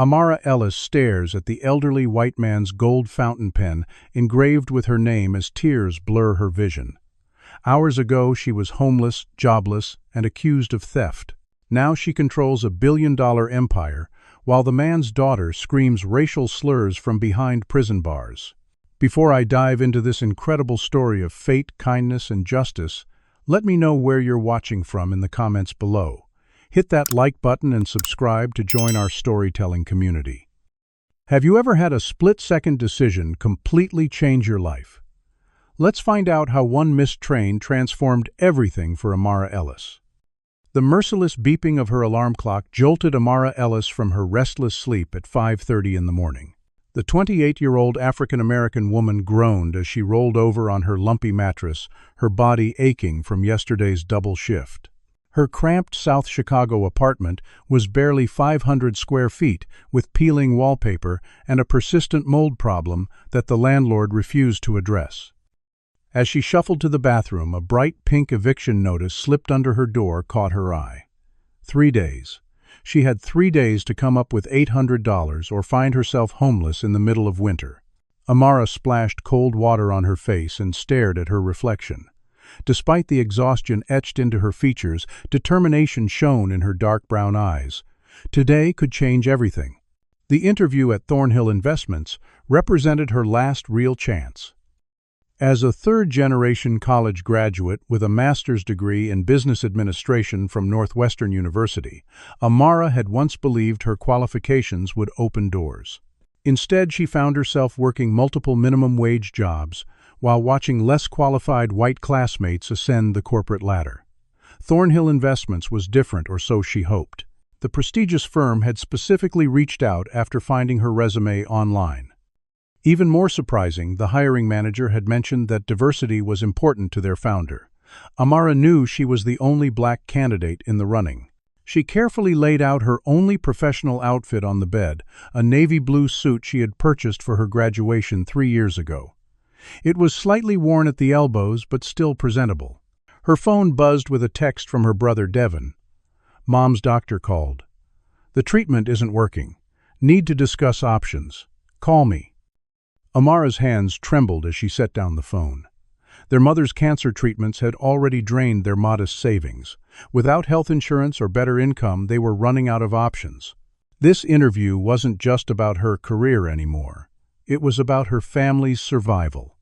Amara Ellis stares at the elderly white man's gold fountain pen engraved with her name as tears blur her vision. Hours ago she was homeless, jobless, and accused of theft. Now she controls a billion-dollar empire, while the man's daughter screams racial slurs from behind prison bars. Before I dive into this incredible story of fate, kindness, and justice, let me know where you're watching from in the comments below. Hit that like button and subscribe to join our storytelling community. Have you ever had a split-second decision completely change your life? Let's find out how one missed train transformed everything for Amara Ellis. The merciless beeping of her alarm clock jolted Amara Ellis from her restless sleep at 5:30 in the morning. The 28-year-old African-American woman groaned as she rolled over on her lumpy mattress, her body aching from yesterday's double shift. Her cramped South Chicago apartment was barely 500 square feet, with peeling wallpaper and a persistent mold problem that the landlord refused to address. As she shuffled to the bathroom, a bright pink eviction notice slipped under her door caught her eye. 3 days. She had 3 days to come up with $800 or find herself homeless in the middle of winter. Amara splashed cold water on her face and stared at her reflection. Despite the exhaustion etched into her features, determination shone in her dark brown eyes. Today could change everything. The interview at Thornhill Investments represented her last real chance. As a third-generation college graduate with a master's degree in business administration from Northwestern University, Amara had once believed her qualifications would open doors. Instead, she found herself working multiple minimum-wage jobs while watching less qualified white classmates ascend the corporate ladder. Thornhill Investments was different, or so she hoped. The prestigious firm had specifically reached out after finding her resume online. Even more surprising, the hiring manager had mentioned that diversity was important to their founder. Amara knew she was the only black candidate in the running. She carefully laid out her only professional outfit on the bed, a navy blue suit she had purchased for her graduation 3 years ago. It was slightly worn at the elbows, but still presentable. Her phone buzzed with a text from her brother Devin. "Mom's doctor called. The treatment isn't working. Need to discuss options. Call me." Amara's hands trembled as she set down the phone. Their mother's cancer treatments had already drained their modest savings. Without health insurance or better income, they were running out of options. This interview wasn't just about her career anymore. It was about her family's survival.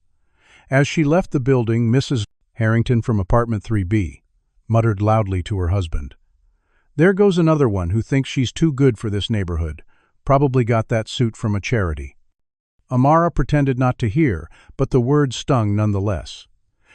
As she left the building, Mrs. Harrington from apartment 3B muttered loudly to her husband, "There goes another one who thinks she's too good for this neighborhood. Probably got that suit from a charity." Amara pretended not to hear, but the words stung nonetheless.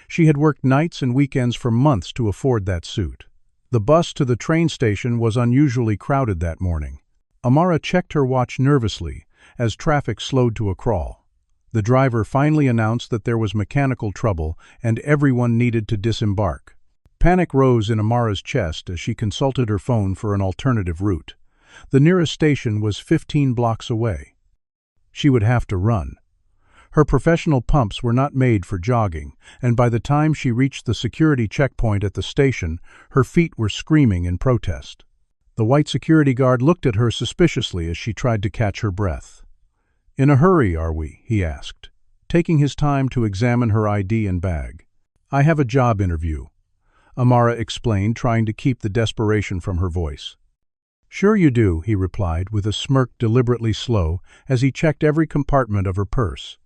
She had worked nights and weekends for months to afford that suit. The bus to the train station was unusually crowded that morning. Amara checked her watch nervously as traffic slowed to a crawl. The driver finally announced that there was mechanical trouble and everyone needed to disembark. Panic rose in Amara's chest as she consulted her phone for an alternative route. The nearest station was 15 blocks away. She would have to run. Her professional pumps were not made for jogging, and by the time she reached the security checkpoint at the station, her feet were screaming in protest. The white security guard looked at her suspiciously as she tried to catch her breath. "In a hurry, are we?" he asked, taking his time to examine her ID and bag. "I have a job interview," Amara explained, trying to keep the desperation from her voice. "Sure you do," he replied, with a smirk deliberately slow as he checked every compartment of her purse.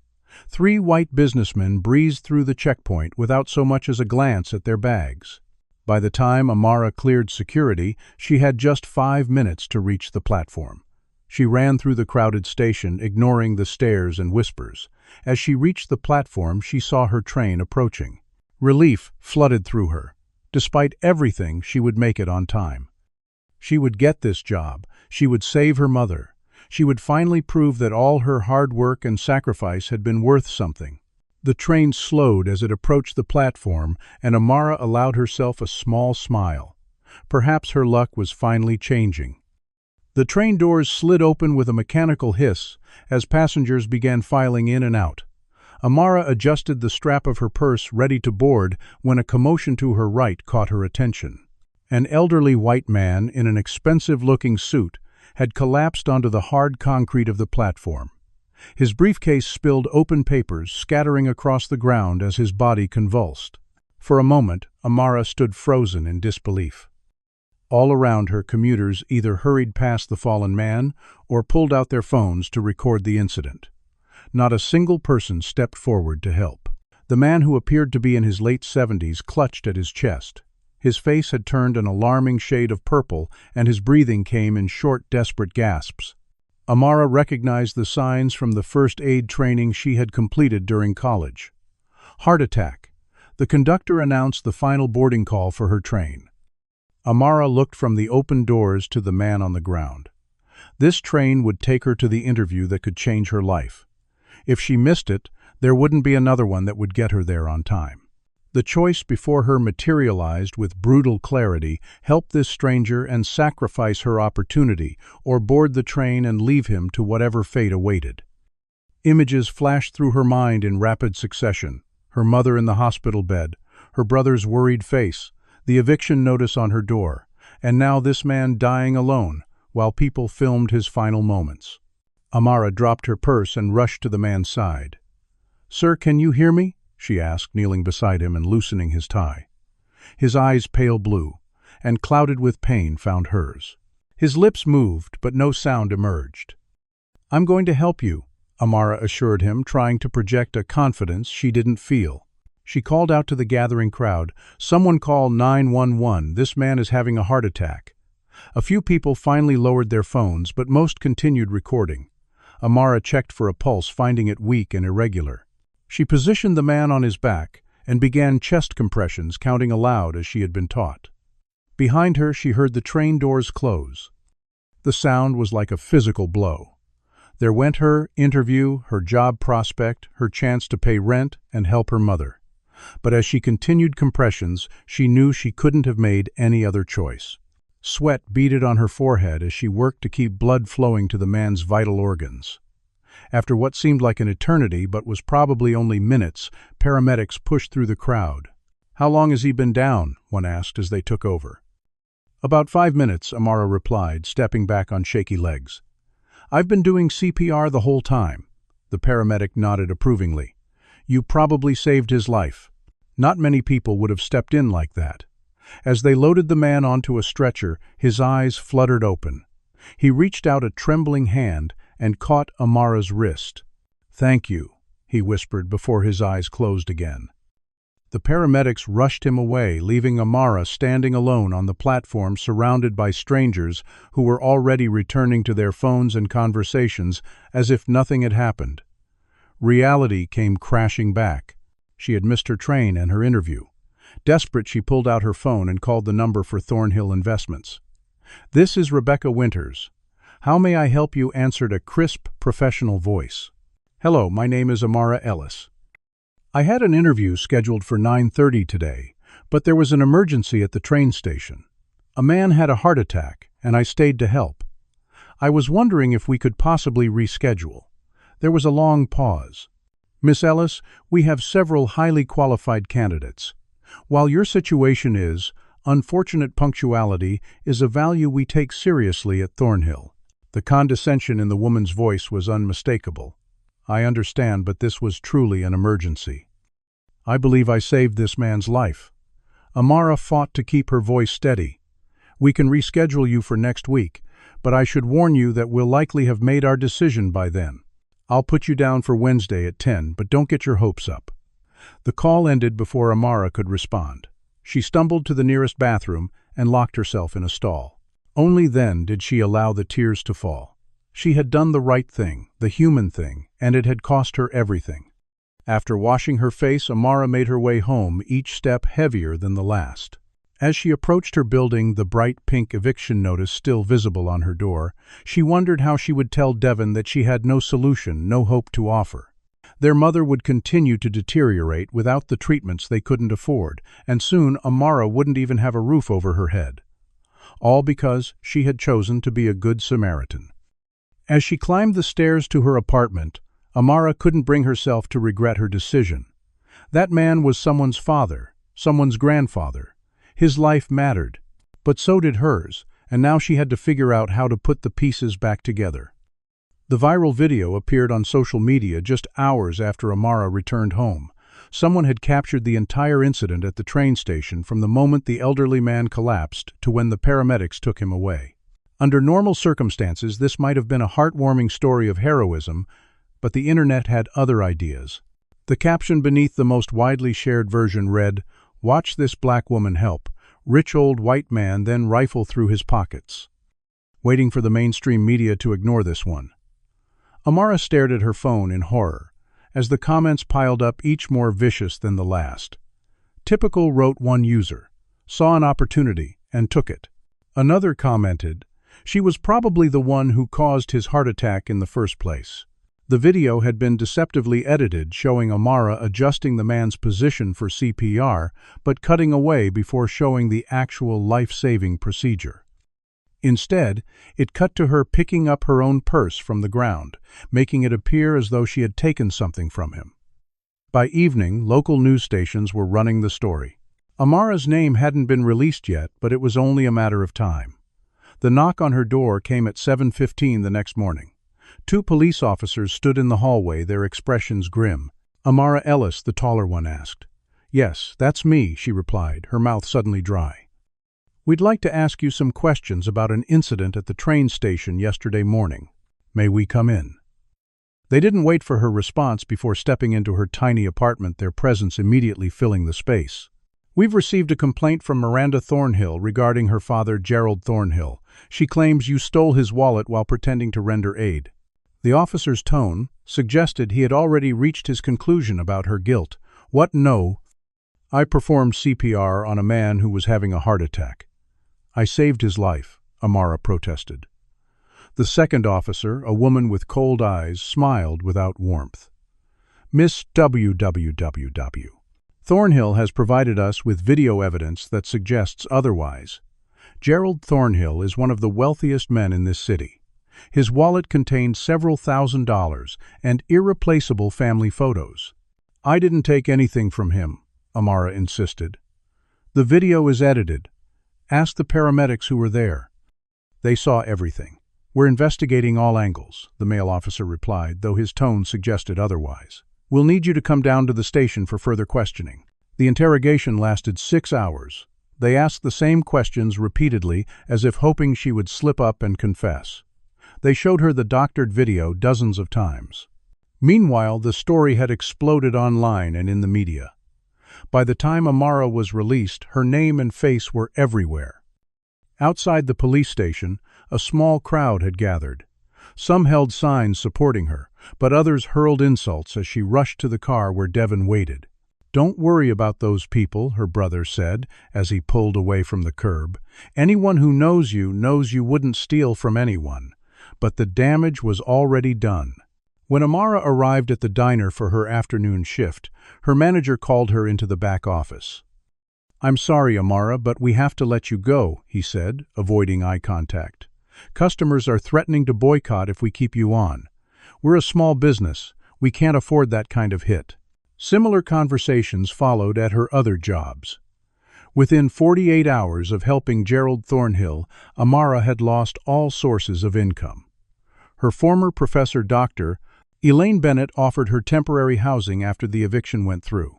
3 white businessmen breezed through the checkpoint without so much as a glance at their bags. By the time Amara cleared security, she had just 5 minutes to reach the platform. She ran through the crowded station, ignoring the stares and whispers. As she reached the platform, she saw her train approaching. Relief flooded through her. Despite everything, she would make it on time. She would get this job. She would save her mother. She would finally prove that all her hard work and sacrifice had been worth something. The train slowed as it approached the platform, and Amara allowed herself a small smile. Perhaps her luck was finally changing. The train doors slid open with a mechanical hiss as passengers began filing in and out. Amara adjusted the strap of her purse, ready to board, when a commotion to her right caught her attention. An elderly white man in an expensive-looking suit had collapsed onto the hard concrete of the platform. His briefcase spilled open papers, scattering across the ground as his body convulsed. For a moment, Amara stood frozen in disbelief. All around her, commuters either hurried past the fallen man or pulled out their phones to record the incident. Not a single person stepped forward to help. The man, who appeared to be in his late 70s, clutched at his chest. His face had turned an alarming shade of purple, and his breathing came in short, desperate gasps. Amara recognized the signs from the first aid training she had completed during college. Heart attack. The conductor announced the final boarding call for her train. Amara looked from the open doors to the man on the ground. This train would take her to the interview that could change her life. If she missed it, there wouldn't be another one that would get her there on time. The choice before her materialized with brutal clarity: help this stranger and sacrifice her opportunity, or board the train and leave him to whatever fate awaited. Images flashed through her mind in rapid succession: her mother in the hospital bed, her brother's worried face, the eviction notice on her door, and now this man dying alone, while people filmed his final moments. Amara dropped her purse and rushed to the man's side. "Sir, can you hear me?" she asked, kneeling beside him and loosening his tie. His eyes, pale blue, and clouded with pain, found hers. His lips moved, but no sound emerged. "I'm going to help you," Amara assured him, trying to project a confidence she didn't feel. She called out to the gathering crowd, "Someone call 911, this man is having a heart attack." A few people finally lowered their phones, but most continued recording. Amara checked for a pulse, finding it weak and irregular. She positioned the man on his back and began chest compressions, counting aloud as she had been taught. Behind her, she heard the train doors close. The sound was like a physical blow. There went her interview, her job prospect, her chance to pay rent and help her mother. But as she continued compressions, she knew she couldn't have made any other choice. Sweat beaded on her forehead as she worked to keep blood flowing to the man's vital organs. After what seemed like an eternity but was probably only minutes, paramedics pushed through the crowd. "How long has he been down?" one asked as they took over. "About 5 minutes," Amara replied, stepping back on shaky legs. "I've been doing CPR the whole time." The paramedic nodded approvingly. "You probably saved his life." Not many people would have stepped in like that. As they loaded the man onto a stretcher, his eyes fluttered open. He reached out a trembling hand and caught Amara's wrist. "Thank you," he whispered before his eyes closed again. The paramedics rushed him away, leaving Amara standing alone on the platform, surrounded by strangers who were already returning to their phones and conversations as if nothing had happened. Reality came crashing back. She had missed her train and her interview. Desperate, she pulled out her phone and called the number for Thornhill Investments. "This is Rebecca Winters. How may I help you?" answered a crisp, professional voice. "Hello, my name is Amara Ellis. I had an interview scheduled for 9:30 today, but there was an emergency at the train station. A man had a heart attack, and I stayed to help. I was wondering if we could possibly reschedule." There was a long pause. "Miss Ellis, we have several highly qualified candidates. While your situation is, unfortunate punctuality is a value we take seriously at Thornhill." The condescension in the woman's voice was unmistakable. "I understand, but this was truly an emergency. I believe I saved this man's life." Amara fought to keep her voice steady. "We can reschedule you for next week, but I should warn you that we'll likely have made our decision by then. I'll put you down for Wednesday at 10, but don't get your hopes up." The call ended before Amara could respond. She stumbled to the nearest bathroom and locked herself in a stall. Only then did she allow the tears to fall. She had done the right thing, the human thing, and it had cost her everything. After washing her face, Amara made her way home, each step heavier than the last. As she approached her building, the bright pink eviction notice still visible on her door, she wondered how she would tell Devon that she had no solution, no hope to offer. Their mother would continue to deteriorate without the treatments they couldn't afford, and soon Amara wouldn't even have a roof over her head. All because she had chosen to be a good Samaritan. As she climbed the stairs to her apartment, Amara couldn't bring herself to regret her decision. That man was someone's father, someone's grandfather. His life mattered, but so did hers, and now she had to figure out how to put the pieces back together. The viral video appeared on social media just hours after Amara returned home. Someone had captured the entire incident at the train station from the moment the elderly man collapsed to when the paramedics took him away. Under normal circumstances, this might have been a heartwarming story of heroism, but the internet had other ideas. The caption beneath the most widely shared version read, "Watch this black woman help. Rich old white man then rifle through his pockets." Waiting for the mainstream media to ignore this one. Amara stared at her phone in horror, as the comments piled up, each more vicious than the last. Typical, wrote one user, saw an opportunity and took it. Another commented, she was probably the one who caused his heart attack in the first place. The video had been deceptively edited, showing Amara adjusting the man's position for CPR, but cutting away before showing the actual life-saving procedure. Instead, it cut to her picking up her own purse from the ground, making it appear as though she had taken something from him. By evening, local news stations were running the story. Amara's name hadn't been released yet, but it was only a matter of time. The knock on her door came at 7:15 the next morning. 2 police officers stood in the hallway, their expressions grim. Amara Ellis, the taller one, asked. "Yes, that's me," she replied, her mouth suddenly dry. "We'd like to ask you some questions about an incident at the train station yesterday morning. May we come in?" They didn't wait for her response before stepping into her tiny apartment, their presence immediately filling the space. "We've received a complaint from Miranda Thornhill regarding her father, Gerald Thornhill. She claims you stole his wallet while pretending to render aid." The officer's tone suggested he had already reached his conclusion about her guilt. "What? No. I performed CPR on a man who was having a heart attack. I saved his life," Amara protested. The second officer, a woman with cold eyes, smiled without warmth. "Miss WWWW. Thornhill has provided us with video evidence that suggests otherwise. Gerald Thornhill is one of the wealthiest men in this city. His wallet contained several $1,000s and irreplaceable family photos." "I didn't take anything from him," Amara insisted. "The video is edited. Ask the paramedics who were there. They saw everything." "We're investigating all angles," the male officer replied, though his tone suggested otherwise. "We'll need you to come down to the station for further questioning." The interrogation lasted 6 hours. They asked the same questions repeatedly, as if hoping she would slip up and confess. They showed her the doctored video dozens of times. Meanwhile, the story had exploded online and in the media. By the time Amara was released, her name and face were everywhere. Outside the police station, a small crowd had gathered. Some held signs supporting her, but others hurled insults as she rushed to the car where Devin waited. "Don't worry about those people," her brother said, as he pulled away from the curb. "Anyone who knows you wouldn't steal from anyone. But the damage was already done." When Amara arrived at the diner for her afternoon shift, her manager called her into the back office. "I'm sorry, Amara, but we have to let you go," he said, avoiding eye contact. "Customers are threatening to boycott if we keep you on. We're a small business. We can't afford that kind of hit." Similar conversations followed at her other jobs. Within 48 hours of helping Gerald Thornhill, Amara had lost all sources of income. Her former professor doctor, Elaine Bennett, offered her temporary housing after the eviction went through.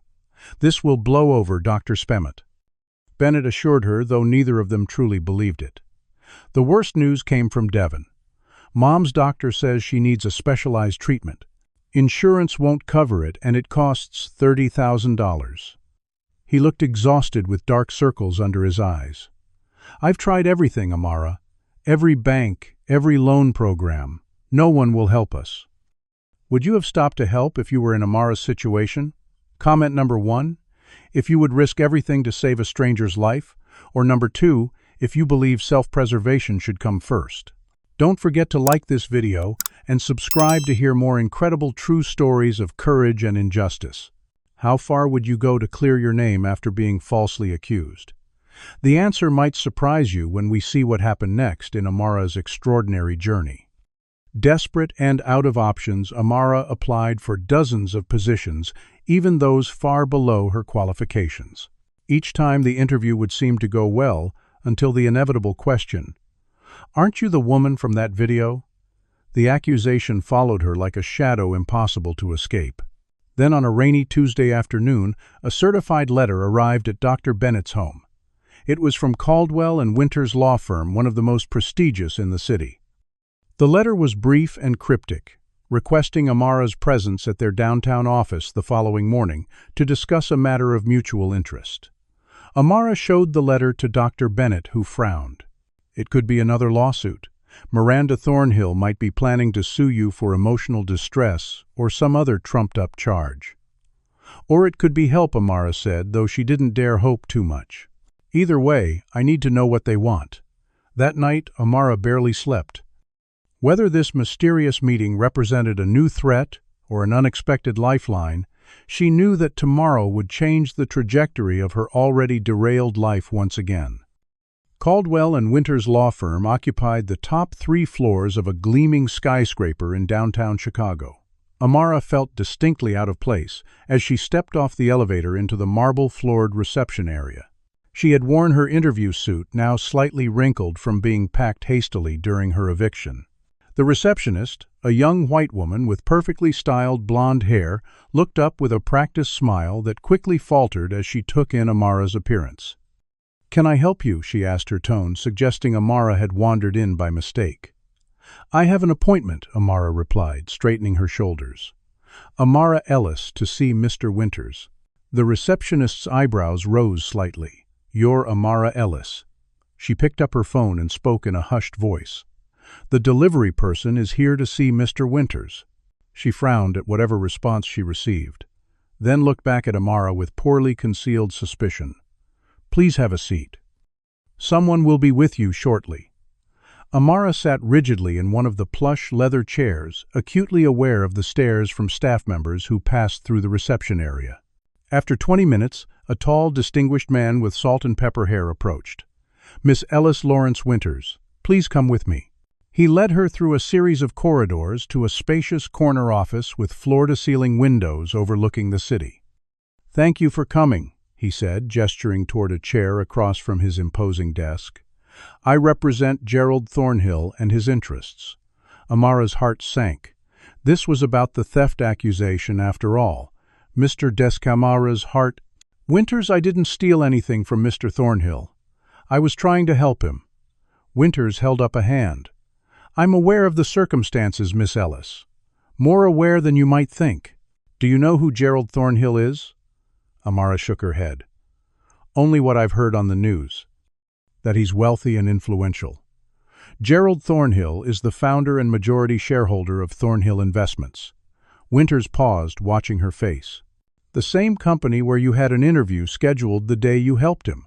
"This will blow over, Dr. Spemet," Bennett assured her, though neither of them truly believed it. The worst news came from Devin. "Mom's doctor says she needs a specialized treatment. Insurance won't cover it, and it costs $30,000. He looked exhausted with dark circles under his eyes. "I've tried everything, Amara. Every bank, every loan program. No one will help us." Would you have stopped to help if you were in Amara's situation? Comment number 1, if you would risk everything to save a stranger's life, or number 2, if you believe self-preservation should come first. Don't forget to like this video and subscribe to hear more incredible true stories of courage and injustice. How far would you go to clear your name after being falsely accused? The answer might surprise you when we see what happened next in Amara's extraordinary journey. Desperate and out of options, Amara applied for dozens of positions, even those far below her qualifications. Each time the interview would seem to go well, until the inevitable question, "Aren't you the woman from that video?" The accusation followed her like a shadow impossible to escape. Then on a rainy Tuesday afternoon, a certified letter arrived at Dr. Bennett's home. It was from Caldwell and Winters law firm, one of the most prestigious in the city. The letter was brief and cryptic, requesting Amara's presence at their downtown office the following morning to discuss a matter of mutual interest. Amara showed the letter to Dr. Bennett, who frowned. "It could be another lawsuit. Miranda Thornhill might be planning to sue you for emotional distress or some other trumped-up charge." "Or it could be help," Amara said, though she didn't dare hope too much. "Either way, I need to know what they want." That night, Amara barely slept. Whether this mysterious meeting represented a new threat or an unexpected lifeline, she knew that tomorrow would change the trajectory of her already derailed life once again. Caldwell and Winters law firm occupied the top 3 floors of a gleaming skyscraper in downtown Chicago. Amara felt distinctly out of place as she stepped off the elevator into the marble-floored reception area. She had worn her interview suit, now slightly wrinkled from being packed hastily during her eviction. The receptionist, a young white woman with perfectly styled blonde hair, looked up with a practiced smile that quickly faltered as she took in Amara's appearance. "Can I help you?" she asked, her tone suggesting Amara had wandered in by mistake. "I have an appointment," Amara replied, straightening her shoulders. "Amara Ellis, to see Mr. Winters." The receptionist's eyebrows rose slightly. "You're Amara Ellis." She picked up her phone and spoke in a hushed voice. "The delivery person is here to see Mr. Winters." She frowned at whatever response she received, then looked back at Amara with poorly concealed suspicion. "Please have a seat. Someone will be with you shortly." Amara sat rigidly in one of the plush leather chairs, acutely aware of the stares from staff members who passed through the reception area. After 20 minutes, a tall, distinguished man with salt and pepper hair approached. "Miss Ellis Lawrence Winters, please come with me." He led her through a series of corridors to a spacious corner office with floor-to-ceiling windows overlooking the city. "Thank you for coming," he said, gesturing toward a chair across from his imposing desk. "I represent Gerald Thornhill and his interests." Amara's heart sank. This was about the theft accusation after all. Mr. Descamara's heart. "Winters, I didn't steal anything from Mr. Thornhill. I was trying to help him." Winters held up a hand. "I'm aware of the circumstances, Miss Ellis. More aware than you might think. Do you know who Gerald Thornhill is?" Amara shook her head. "Only what I've heard on the news. That he's wealthy and influential. Gerald Thornhill is the founder and majority shareholder of Thornhill Investments." Winters paused, watching her face. "The same company where you had an interview scheduled the day you helped him."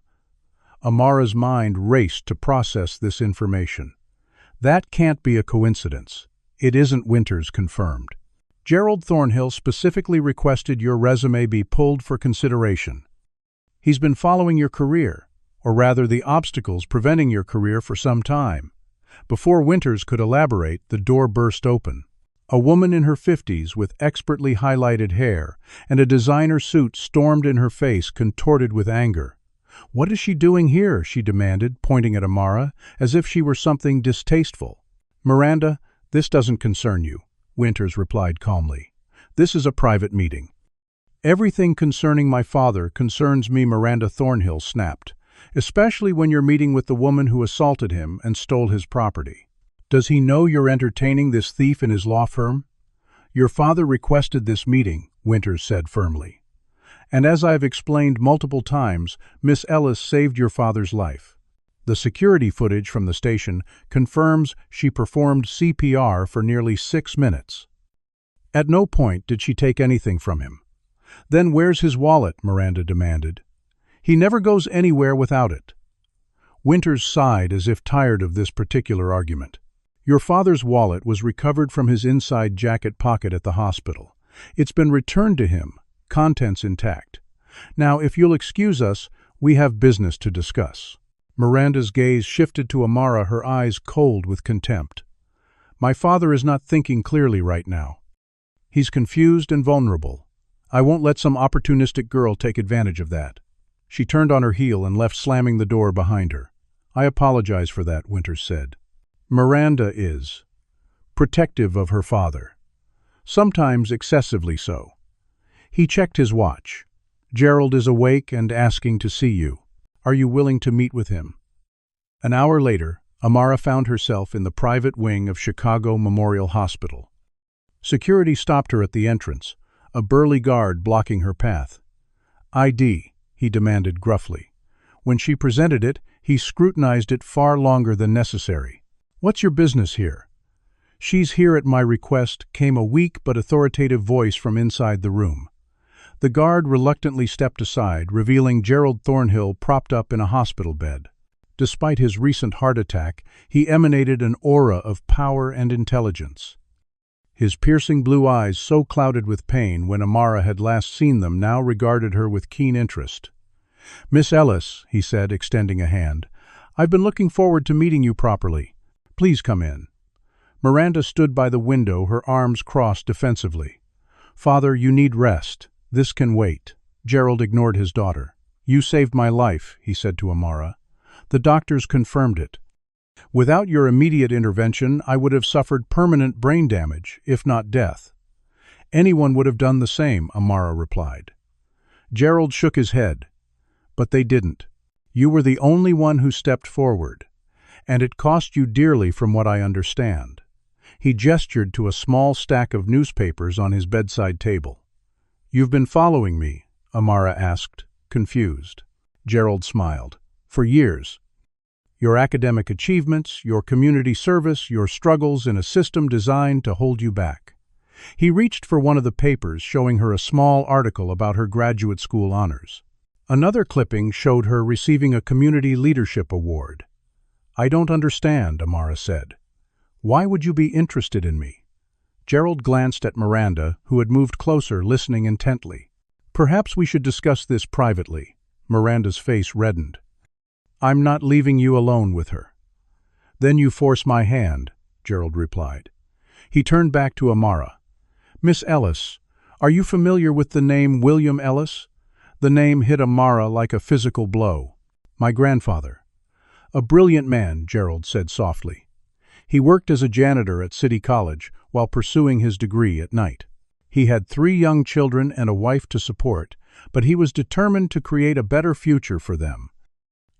Amara's mind raced to process this information. "That can't be a coincidence." "It isn't," Winters confirmed. "Gerald Thornhill specifically requested your resume be pulled for consideration. He's been following your career, or rather the obstacles preventing your career, for some time." Before Winters could elaborate, the door burst open. A woman in her 50s with expertly highlighted hair and a designer suit stormed in her face, contorted with anger. "What is she doing here?" she demanded, pointing at Amara, as if she were something distasteful. "Miranda, this doesn't concern you," Winters replied calmly. "This is a private meeting." "Everything concerning my father concerns me," Miranda Thornhill snapped, "especially when you're meeting with the woman who assaulted him and stole his property." "Does he know you're entertaining this thief in his law firm?" "Your father requested this meeting," Winters said firmly. "And as I've explained multiple times, Miss Ellis saved your father's life. The security footage from the station confirms she performed CPR for nearly 6 minutes. At no point did she take anything from him." "Then where's his wallet?" Miranda demanded. "He never goes anywhere without it." Winters sighed as if tired of this particular argument. "Your father's wallet was recovered from his inside jacket pocket at the hospital. It's been returned to him, contents intact. Now, if you'll excuse us, we have business to discuss." Miranda's gaze shifted to Amara, her eyes cold with contempt. "My father is not thinking clearly right now. He's confused and vulnerable. I won't let some opportunistic girl take advantage of that." She turned on her heel and left, slamming the door behind her. "I apologize for that," Winters said. Miranda is protective of her father, sometimes excessively so. He checked his watch. Gerald is awake and asking to see you. Are you willing to meet with him? An hour later, Amara found herself in the private wing of Chicago Memorial Hospital. Security stopped her at the entrance, a burly guard blocking her path. ID, he demanded gruffly. When she presented it, he scrutinized it far longer than necessary. What's your business here? She's here at my request, came a weak but authoritative voice from inside the room. The guard reluctantly stepped aside, revealing Gerald Thornhill propped up in a hospital bed. Despite his recent heart attack, he emanated an aura of power and intelligence. His piercing blue eyes, so clouded with pain when Amara had last seen them, now regarded her with keen interest. "Miss Ellis," he said, extending a hand, "I've been looking forward to meeting you properly. Please come in." Miranda stood by the window, her arms crossed defensively. "Father, you need rest. This can wait." Gerald ignored his daughter. "You saved my life," he said to Amara. "The doctors confirmed it. Without your immediate intervention, I would have suffered permanent brain damage, if not death." "Anyone would have done the same," Amara replied. Gerald shook his head. "But they didn't. You were the only one who stepped forward. And it cost you dearly from what I understand." He gestured to a small stack of newspapers on his bedside table. "You've been following me?" Amara asked, confused. Gerald smiled. "For years. Your academic achievements, your community service, your struggles in a system designed to hold you back." He reached for one of the papers, showing her a small article about her graduate school honors. Another clipping showed her receiving a Community Leadership Award. "I don't understand," Amara said. "Why would you be interested in me?" Gerald glanced at Miranda, who had moved closer, listening intently. "Perhaps we should discuss this privately." Miranda's face reddened. "I'm not leaving you alone with her." "Then you force my hand," Gerald replied. He turned back to Amara. "Miss Ellis, are you familiar with the name William Ellis?" The name hit Amara like a physical blow. "My grandfather." "A brilliant man," Gerald said softly. "He worked as a janitor at City College while pursuing his degree at night. He had 3 young children and a wife to support, but he was determined to create a better future for them."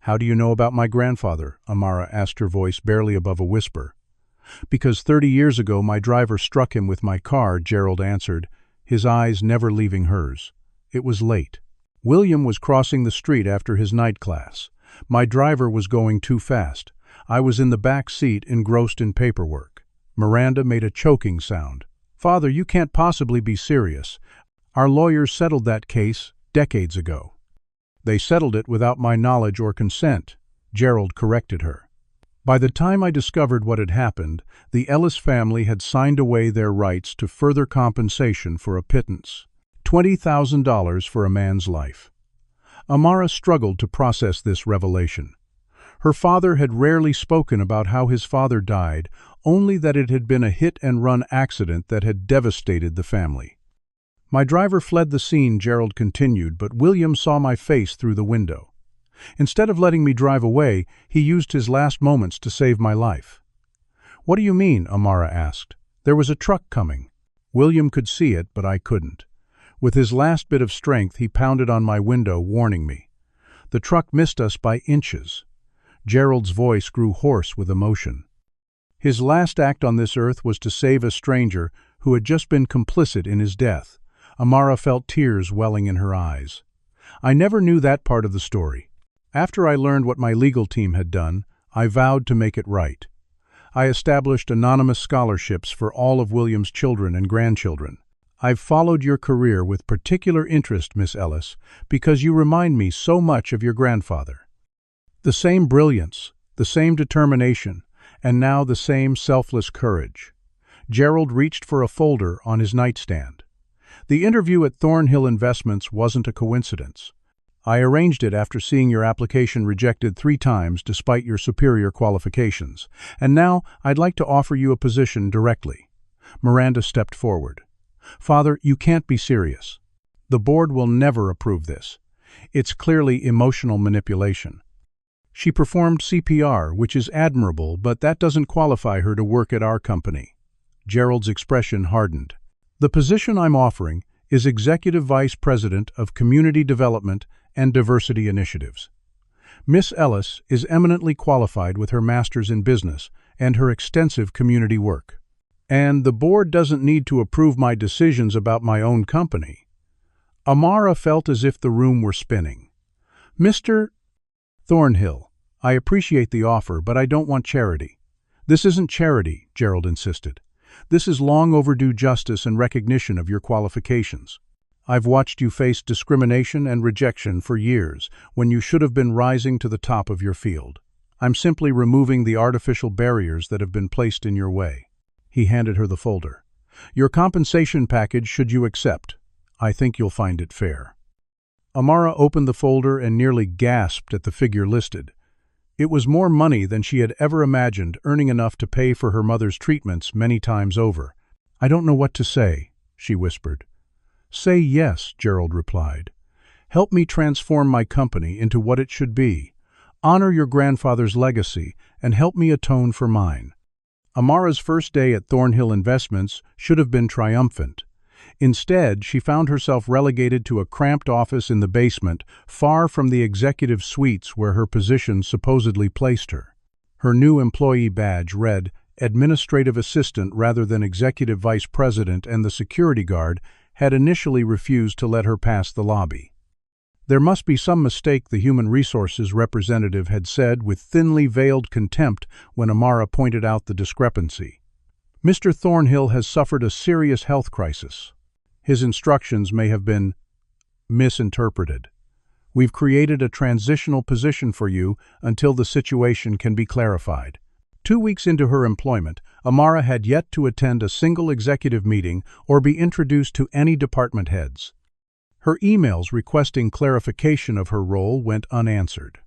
"How do you know about my grandfather?" Amara asked, her voice barely above a whisper. "Because 30 years ago my driver struck him with my car," Gerald answered, his eyes never leaving hers. "It was late. William was crossing the street after his night class. My driver was going too fast. I was in the back seat, engrossed in paperwork." Miranda made a choking sound. "Father, you can't possibly be serious. Our lawyers settled that case decades ago." "They settled it without my knowledge or consent," Gerald corrected her. "By the time I discovered what had happened, the Ellis family had signed away their rights to further compensation for a pittance. $20,000 for a man's life." Amara struggled to process this revelation. Her father had rarely spoken about how his father died, only that it had been a hit-and-run accident that had devastated the family. "My driver fled the scene," Gerald continued, "but William saw my face through the window. Instead of letting me drive away, he used his last moments to save my life." "What do you mean?" Amara asked. "There was a truck coming. William could see it, but I couldn't. With his last bit of strength, he pounded on my window, warning me. The truck missed us by inches." Gerald's voice grew hoarse with emotion. His last act on this earth was to save a stranger who had just been complicit in his death. Amara felt tears welling in her eyes. "I never knew that part of the story. After I learned what my legal team had done, I vowed to make it right. I established anonymous scholarships for all of William's children and grandchildren. I've followed your career with particular interest, Miss Ellis, because you remind me so much of your grandfather. The same brilliance, the same determination, and now the same selfless courage." Gerald reached for a folder on his nightstand. "The interview at Thornhill Investments wasn't a coincidence. I arranged it after seeing your application rejected 3 times despite your superior qualifications, and now I'd like to offer you a position directly." Miranda stepped forward. "Father, you can't be serious. The board will never approve this. It's clearly emotional manipulation." She performed CPR, which is admirable, but that doesn't qualify her to work at our company. Gerald's expression hardened. The position I'm offering is Executive Vice President of Community Development and Diversity Initiatives. Miss Ellis is eminently qualified with her master's in business and her extensive community work. And the board doesn't need to approve my decisions about my own company. Amara felt as if the room were spinning. Mr. Thornhill, I appreciate the offer, but I don't want charity. This isn't charity, Gerald insisted. This is long overdue justice and recognition of your qualifications. I've watched you face discrimination and rejection for years, when you should have been rising to the top of your field. I'm simply removing the artificial barriers that have been placed in your way. He handed her the folder. Your compensation package should you accept. I think you'll find it fair. Amara opened the folder and nearly gasped at the figure listed. It was more money than she had ever imagined, earning enough to pay for her mother's treatments many times over. I don't know what to say, she whispered. Say yes, Gerald replied. Help me transform my company into what it should be. Honor your grandfather's legacy and help me atone for mine. Amara's first day at Thornhill Investments should have been triumphant. Instead, she found herself relegated to a cramped office in the basement, far from the executive suites where her position supposedly placed her. Her new employee badge read Administrative Assistant rather than Executive Vice President, and the security guard had initially refused to let her pass the lobby. There must be some mistake, the human resources representative had said with thinly veiled contempt when Amara pointed out the discrepancy. Mr. Thornhill has suffered a serious health crisis. His instructions may have been misinterpreted. We've created a transitional position for you until the situation can be clarified. 2 weeks into her employment, Amara had yet to attend a single executive meeting or be introduced to any department heads. Her emails requesting clarification of her role went unanswered.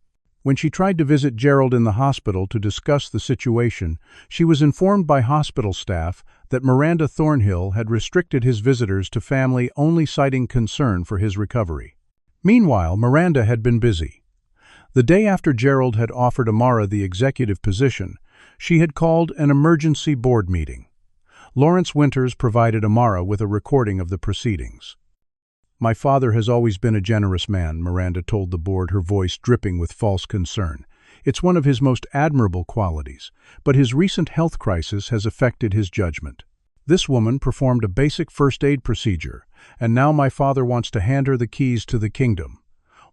When she tried to visit Gerald in the hospital to discuss the situation, she was informed by hospital staff that Miranda Thornhill had restricted his visitors to family, only citing concern for his recovery. Meanwhile, Miranda had been busy. The day after Gerald had offered Amara the executive position, she had called an emergency board meeting. Lawrence Winters provided Amara with a recording of the proceedings. My father has always been a generous man, Miranda told the board, her voice dripping with false concern. It's one of his most admirable qualities, but his recent health crisis has affected his judgment. This woman performed a basic first aid procedure, and now my father wants to hand her the keys to the kingdom.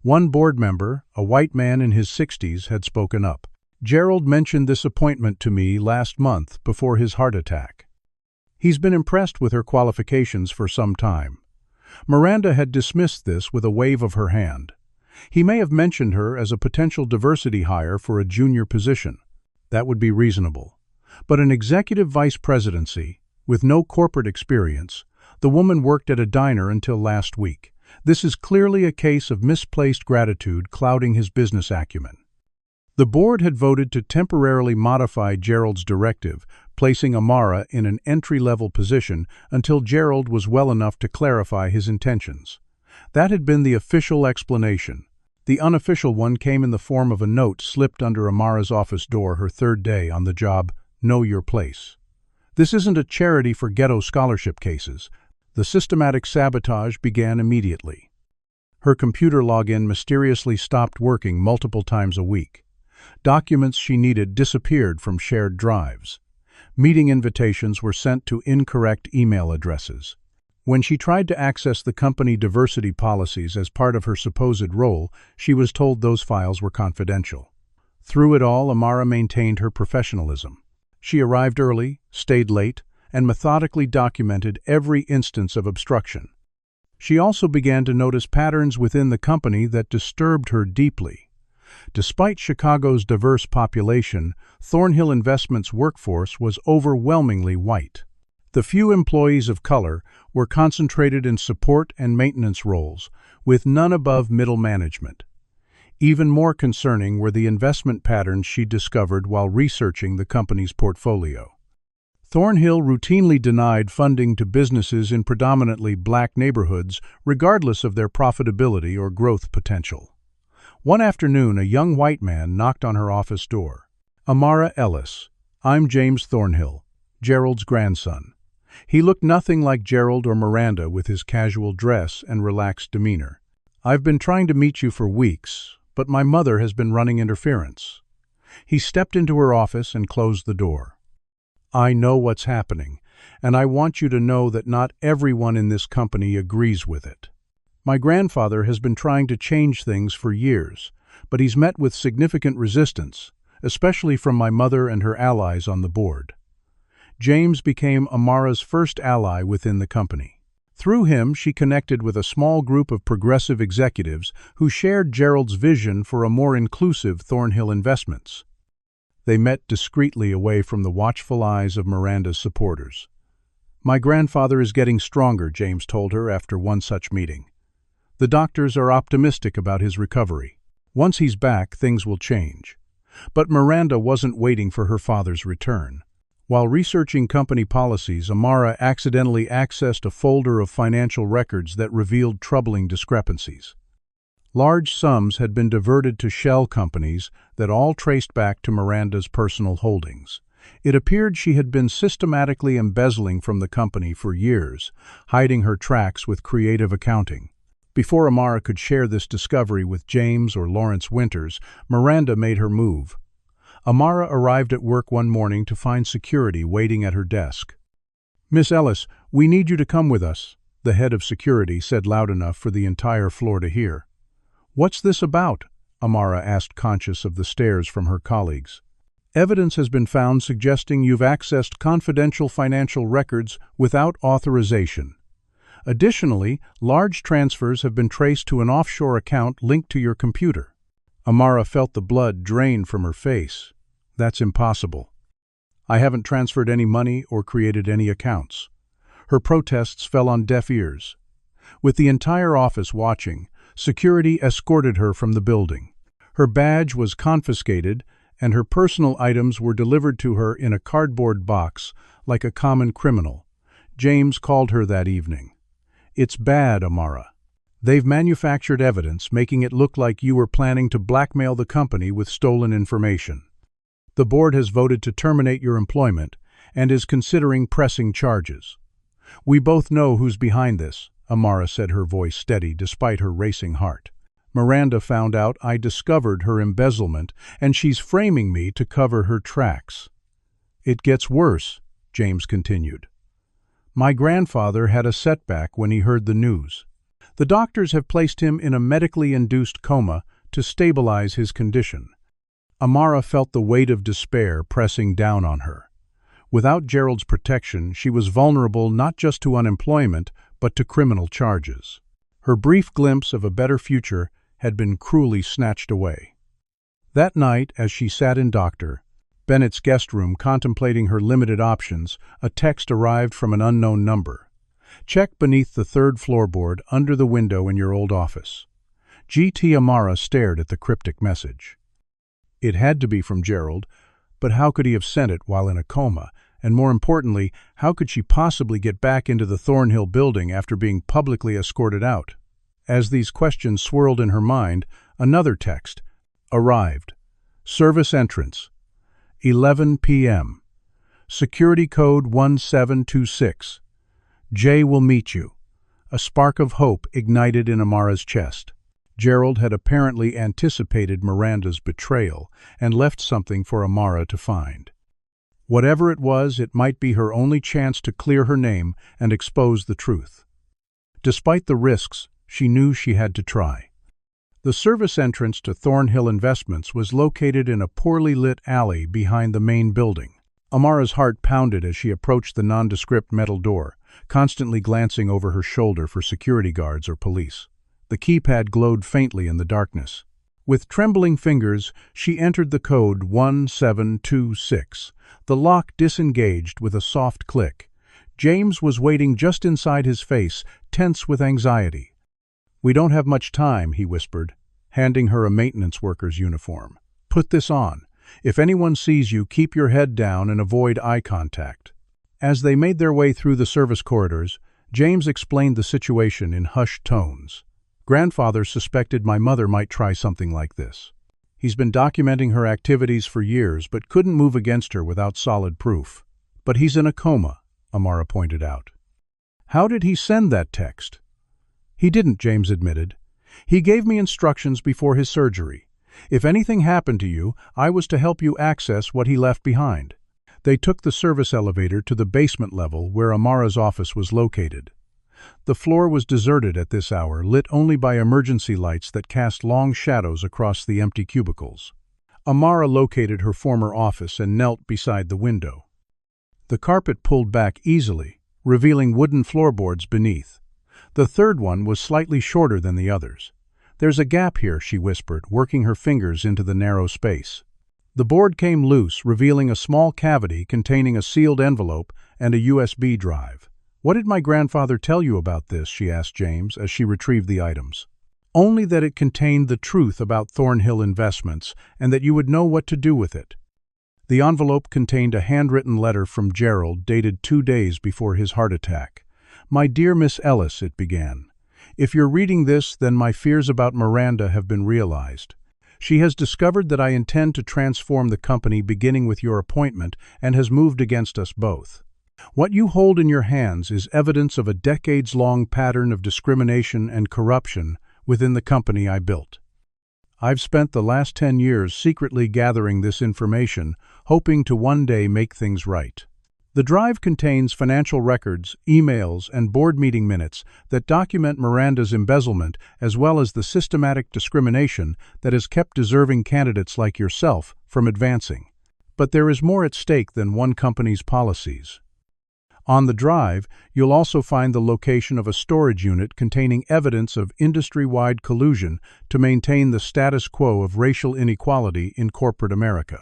One board member, a white man in his 60s, had spoken up. Gerald mentioned this appointment to me last month before his heart attack. He's been impressed with her qualifications for some time. Miranda had dismissed this with a wave of her hand. He may have mentioned her as a potential diversity hire for a junior position. That would be reasonable. But an executive vice presidency, with no corporate experience, the woman worked at a diner until last week. This is clearly a case of misplaced gratitude clouding his business acumen. The board had voted to temporarily modify Gerald's directive, placing Amara in an entry-level position until Gerald was well enough to clarify his intentions. That had been the official explanation. The unofficial one came in the form of a note slipped under Amara's office door her third day on the job, Know Your Place. This isn't a charity for ghetto scholarship cases. The systematic sabotage began immediately. Her computer login mysteriously stopped working multiple times a week. Documents she needed disappeared from shared drives. Meeting invitations were sent to incorrect email addresses. When she tried to access the company diversity policies as part of her supposed role, she was told those files were confidential. Through it all, Amara maintained her professionalism. She arrived early, stayed late, and methodically documented every instance of obstruction. She also began to notice patterns within the company that disturbed her deeply. Despite Chicago's diverse population, Thornhill Investments' workforce was overwhelmingly white. The few employees of color were concentrated in support and maintenance roles, with none above middle management. Even more concerning were the investment patterns she discovered while researching the company's portfolio. Thornhill routinely denied funding to businesses in predominantly black neighborhoods, regardless of their profitability or growth potential. One afternoon, a young white man knocked on her office door. "Amara Ellis. I'm James Thornhill, Gerald's grandson." He looked nothing like Gerald or Miranda with his casual dress and relaxed demeanor. "I've been trying to meet you for weeks, but my mother has been running interference." He stepped into her office and closed the door. "I know what's happening, and I want you to know that not everyone in this company agrees with it. My grandfather has been trying to change things for years, but he's met with significant resistance, especially from my mother and her allies on the board." James became Amara's first ally within the company. Through him, she connected with a small group of progressive executives who shared Gerald's vision for a more inclusive Thornhill Investments. They met discreetly away from the watchful eyes of Miranda's supporters. "My grandfather is getting stronger," James told her after one such meeting. "The doctors are optimistic about his recovery. Once he's back, things will change." But Miranda wasn't waiting for her father's return. While researching company policies, Amara accidentally accessed a folder of financial records that revealed troubling discrepancies. Large sums had been diverted to shell companies that all traced back to Miranda's personal holdings. It appeared she had been systematically embezzling from the company for years, hiding her tracks with creative accounting. Before Amara could share this discovery with James or Lawrence Winters, Miranda made her move. Amara arrived at work one morning to find security waiting at her desk. "Miss Ellis, we need you to come with us," the head of security said loud enough for the entire floor to hear. "What's this about?" Amara asked, conscious of the stares from her colleagues. "Evidence has been found suggesting you've accessed confidential financial records without authorization. Additionally, large transfers have been traced to an offshore account linked to your computer." Amara felt the blood drain from her face. "That's impossible. I haven't transferred any money or created any accounts." Her protests fell on deaf ears. With the entire office watching, security escorted her from the building. Her badge was confiscated, and her personal items were delivered to her in a cardboard box, like a common criminal. James called her that evening. "It's bad, Amara. They've manufactured evidence, making it look like you were planning to blackmail the company with stolen information. The board has voted to terminate your employment and is considering pressing charges. We both know who's behind this," Amara said, her voice steady despite her racing heart. "Miranda found out I discovered her embezzlement, and she's framing me to cover her tracks." "It gets worse," James continued. "My grandfather had a setback when he heard the news. The doctors have placed him in a medically induced coma to stabilize his condition." Amara felt the weight of despair pressing down on her. Without Gerald's protection, she was vulnerable not just to unemployment, but to criminal charges. Her brief glimpse of a better future had been cruelly snatched away. That night, as she sat in Dr. Bennett's guest room contemplating her limited options, a text arrived from an unknown number. "Check beneath the third floorboard under the window in your old office." G.T. Amara stared at the cryptic message. It had to be from Gerald, but how could he have sent it while in a coma? And more importantly, how could she possibly get back into the Thornhill building after being publicly escorted out? As these questions swirled in her mind, another text arrived. "Service entrance. 11 p.m. Security code 1726. Jay will meet you." A spark of hope ignited in Amara's chest. Gerald had apparently anticipated Miranda's betrayal and left something for Amara to find. Whatever it was, it might be her only chance to clear her name and expose the truth. Despite the risks, she knew she had to try. The service entrance to Thornhill Investments was located in a poorly lit alley behind the main building. Amara's heart pounded as she approached the nondescript metal door, constantly glancing over her shoulder for security guards or police. The keypad glowed faintly in the darkness. With trembling fingers, she entered the code 1726. The lock disengaged with a soft click. James was waiting just inside his face, tense with anxiety. "We don't have much time," he whispered, handing her a maintenance worker's uniform. "Put this on. If anyone sees you, keep your head down and avoid eye contact." As they made their way through the service corridors, James explained the situation in hushed tones. Grandfather suspected my mother might try something like this. He's been documenting her activities for years but couldn't move against her without solid proof. But he's in a coma, Amara pointed out. How did he send that text? He didn't, James admitted. He gave me instructions before his surgery. If anything happened to you, I was to help you access what he left behind. They took the service elevator to the basement level where Amara's office was located. The floor was deserted at this hour, lit only by emergency lights that cast long shadows across the empty cubicles. Amara located her former office and knelt beside the window. The carpet pulled back easily, revealing wooden floorboards beneath. The third one was slightly shorter than the others. "There's a gap here," she whispered, working her fingers into the narrow space. The board came loose, revealing a small cavity containing a sealed envelope and a USB drive. "What did my grandfather tell you about this?" she asked James as she retrieved the items. "Only that it contained the truth about Thornhill Investments and that you would know what to do with it." The envelope contained a handwritten letter from Gerald dated 2 days before his heart attack. "My dear Miss Ellis," it began. "If you're reading this, then my fears about Miranda have been realized. She has discovered that I intend to transform the company beginning with your appointment and has moved against us both. What you hold in your hands is evidence of a decades-long pattern of discrimination and corruption within the company I built. I've spent the last 10 years secretly gathering this information, hoping to one day make things right. The drive contains financial records, emails, and board meeting minutes that document Miranda's embezzlement as well as the systematic discrimination that has kept deserving candidates like yourself from advancing. But there is more at stake than one company's policies. On the drive, you'll also find the location of a storage unit containing evidence of industry-wide collusion to maintain the status quo of racial inequality in corporate America.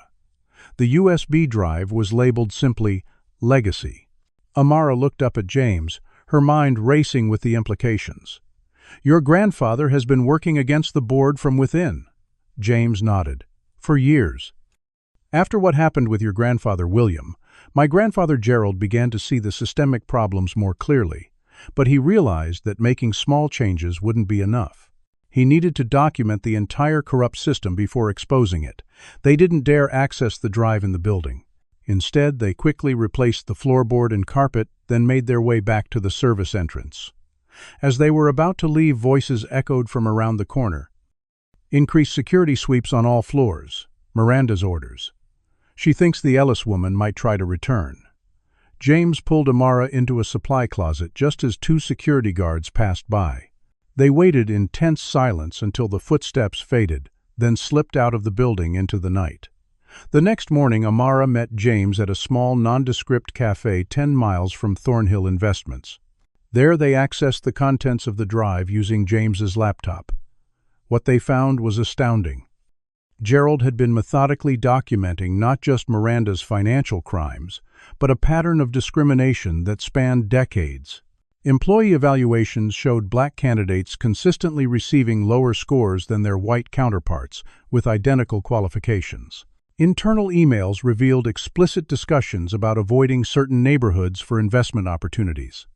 The USB drive was labeled simply Legacy. Amara looked up at James, her mind racing with the implications. "Your grandfather has been working against the board from within." James nodded. "For years. After what happened with your grandfather William, my grandfather Gerald began to see the systemic problems more clearly, but he realized that making small changes wouldn't be enough. He needed to document the entire corrupt system before exposing it. They didn't dare access the drive in the building. Instead, they quickly replaced the floorboard and carpet, then made their way back to the service entrance. As they were about to leave, voices echoed from around the corner. "Increase security sweeps on all floors. Miranda's orders. She thinks the Ellis woman might try to return." James pulled Amara into a supply closet just as 2 security guards passed by. They waited in tense silence until the footsteps faded, then slipped out of the building into the night. The next morning, Amara met James at a small, nondescript cafe 10 miles from Thornhill Investments. There they accessed the contents of the drive using James's laptop. What they found was astounding. Gerald had been methodically documenting not just Miranda's financial crimes, but a pattern of discrimination that spanned decades. Employee evaluations showed black candidates consistently receiving lower scores than their white counterparts with identical qualifications. Internal emails revealed explicit discussions about avoiding certain neighborhoods for investment opportunities.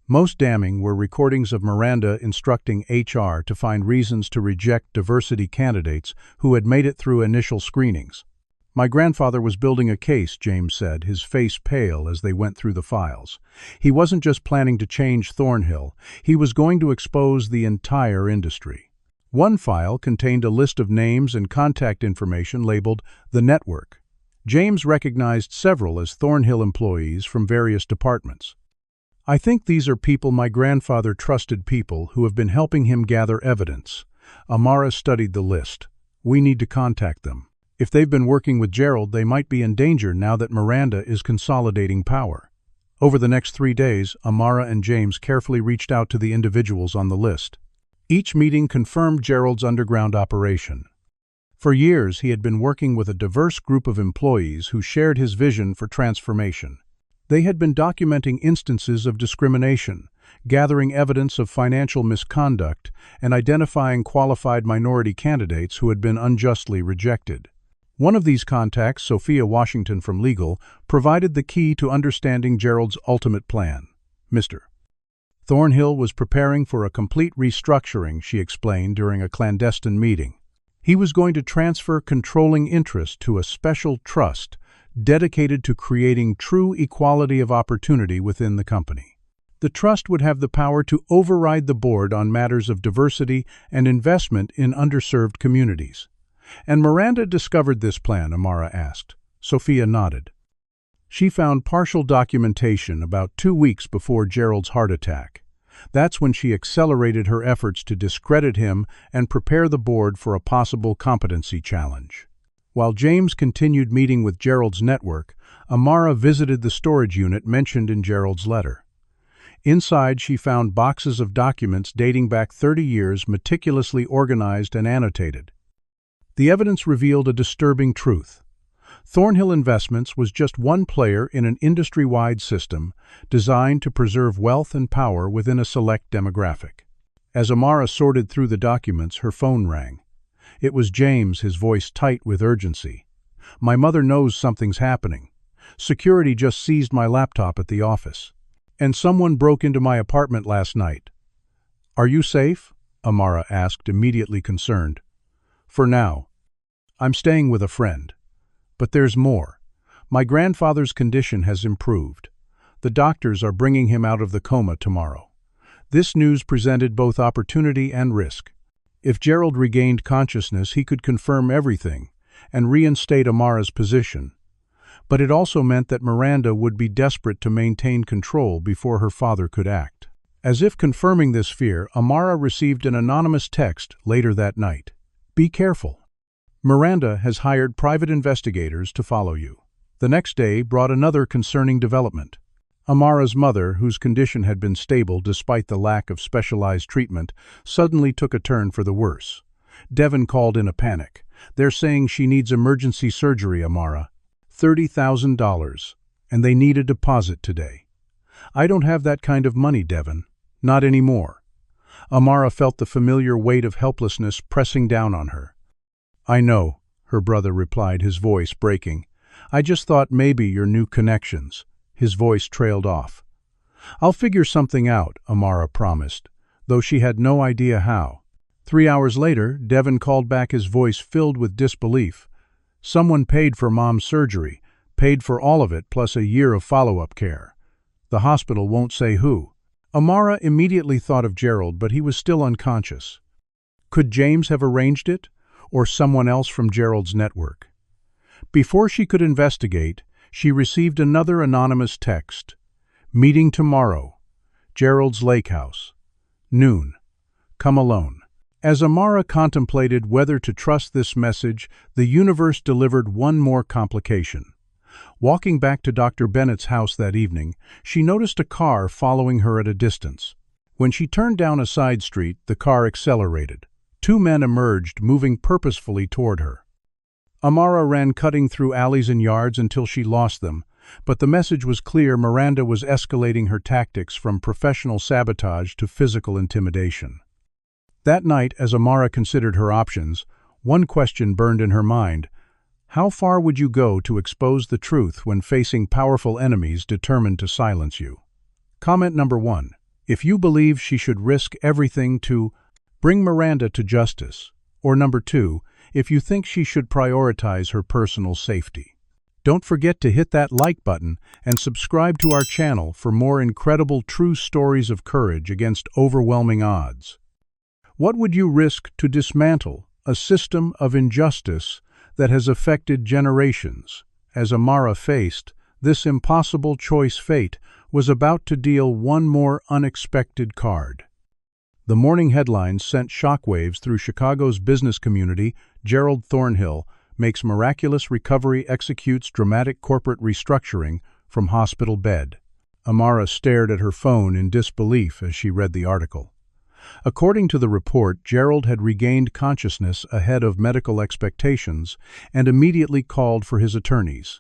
Most damning were recordings of Miranda instructing HR to find reasons to reject diversity candidates who had made it through initial screenings. "My grandfather was building a case," James said, his face pale as they went through the files. "He wasn't just planning to change Thornhill, he was going to expose the entire industry." One file contained a list of names and contact information labeled The Network. James recognized several as Thornhill employees from various departments. "I think these are people my grandfather trusted, people who have been helping him gather evidence." Amara studied the list. "We need to contact them. If they've been working with Gerald, they might be in danger now that Miranda is consolidating power." Over the next 3 days, Amara and James carefully reached out to the individuals on the list. Each meeting confirmed Gerald's underground operation. For years, he had been working with a diverse group of employees who shared his vision for transformation. They had been documenting instances of discrimination, gathering evidence of financial misconduct, and identifying qualified minority candidates who had been unjustly rejected. One of these contacts, Sophia Washington from Legal, provided the key to understanding Gerald's ultimate plan. "Mr. Thornhill was preparing for a complete restructuring, she explained during a clandestine meeting. He was going to transfer controlling interest to a special trust dedicated to creating true equality of opportunity within the company. The trust would have the power to override the board on matters of diversity and investment in underserved communities. And Miranda discovered this plan, Amara asked. Sophia nodded. She found partial documentation about 2 weeks before Gerald's heart attack. That's when she accelerated her efforts to discredit him and prepare the board for a possible competency challenge. While James continued meeting with Gerald's network, Amara visited the storage unit mentioned in Gerald's letter. Inside, she found boxes of documents dating back 30 years, meticulously organized and annotated. The evidence revealed a disturbing truth. Thornhill Investments was just one player in an industry-wide system designed to preserve wealth and power within a select demographic. As Amara sorted through the documents, her phone rang. It was James, his voice tight with urgency. "My mother knows something's happening. Security just seized my laptop at the office. And someone broke into my apartment last night." "Are you safe?" Amara asked, immediately concerned. "For now. I'm staying with a friend. But there's more. My grandfather's condition has improved. The doctors are bringing him out of the coma tomorrow." This news presented both opportunity and risk. If Gerald regained consciousness, he could confirm everything and reinstate Amara's position. But it also meant that Miranda would be desperate to maintain control before her father could act. As if confirming this fear, Amara received an anonymous text later that night. "Be careful. Miranda has hired private investigators to follow you." The next day brought another concerning development. Amara's mother, whose condition had been stable despite the lack of specialized treatment, suddenly took a turn for the worse. Devon called in a panic. "They're saying she needs emergency surgery, Amara. $30,000, and they need a deposit today." "I don't have that kind of money, Devon. Not anymore." Amara felt the familiar weight of helplessness pressing down on her. "I know," her brother replied, his voice breaking. "I just thought maybe your new connections." His voice trailed off. "I'll figure something out," Amara promised, though she had no idea how. 3 hours later, Devon called back, his voice filled with disbelief. "Someone paid for Mom's surgery, paid for all of it plus a year of follow-up care. The hospital won't say who." Amara immediately thought of Gerald, but he was still unconscious. Could James have arranged it? Or someone else from Gerald's network? Before she could investigate, she received another anonymous text. "Meeting tomorrow. Gerald's lake house. Noon. Come alone." As Amara contemplated whether to trust this message, the universe delivered one more complication. Walking back to Dr. Bennett's house that evening, she noticed a car following her at a distance. When she turned down a side street, the car accelerated. 2 men emerged, moving purposefully toward her. Amara ran cutting through alleys and yards until she lost them, but the message was clear: Miranda was escalating her tactics from professional sabotage to physical intimidation. That night, as Amara considered her options, one question burned in her mind. How far would you go to expose the truth when facing powerful enemies determined to silence you? Comment number 1. If you believe she should risk everything to bring Miranda to justice. Or number 2, if you think she should prioritize her personal safety. Don't forget to hit that like button and subscribe to our channel for more incredible true stories of courage against overwhelming odds. What would you risk to dismantle a system of injustice that has affected generations? As Amara faced this impossible choice, fate was about to deal one more unexpected card. The morning headlines sent shockwaves through Chicago's business community. Gerald Thornhill makes miraculous recovery, executes dramatic corporate restructuring from hospital bed. Amara stared at her phone in disbelief as she read the article. According to the report, Gerald had regained consciousness ahead of medical expectations and immediately called for his attorneys.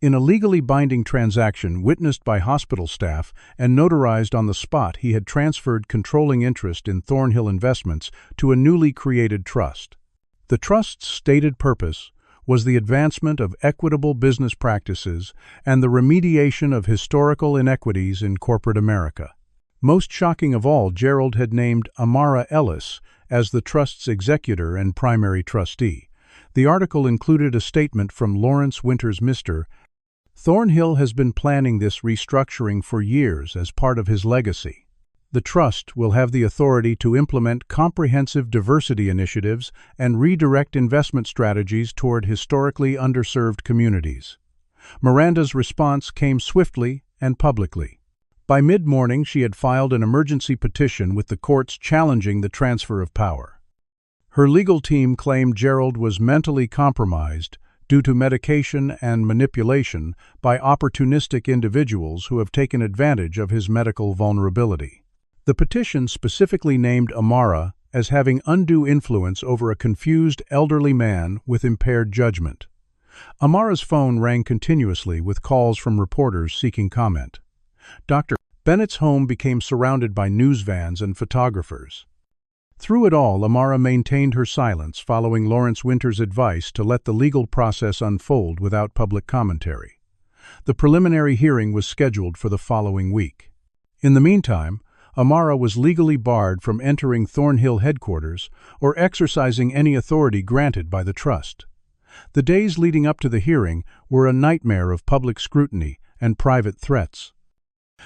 In a legally binding transaction witnessed by hospital staff and notarized on the spot, he had transferred controlling interest in Thornhill Investments to a newly created trust. The trust's stated purpose was the advancement of equitable business practices and the remediation of historical inequities in corporate America. Most shocking of all, Gerald had named Amara Ellis as the trust's executor and primary trustee. The article included a statement from Lawrence Winters. Mr. Thornhill has been planning this restructuring for years as part of his legacy. The trust will have the authority to implement comprehensive diversity initiatives and redirect investment strategies toward historically underserved communities. Miranda's response came swiftly and publicly. By mid-morning, she had filed an emergency petition with the courts challenging the transfer of power. Her legal team claimed Gerald was mentally compromised due to medication and manipulation by opportunistic individuals who have taken advantage of his medical vulnerability. The petition specifically named Amara as having undue influence over a confused elderly man with impaired judgment. Amara's phone rang continuously with calls from reporters seeking comment. Dr. Bennett's home became surrounded by news vans and photographers. Through it all, Amara maintained her silence, following Lawrence Winters' advice to let the legal process unfold without public commentary. The preliminary hearing was scheduled for the following week. In the meantime, Amara was legally barred from entering Thornhill headquarters or exercising any authority granted by the trust. The days leading up to the hearing were a nightmare of public scrutiny and private threats.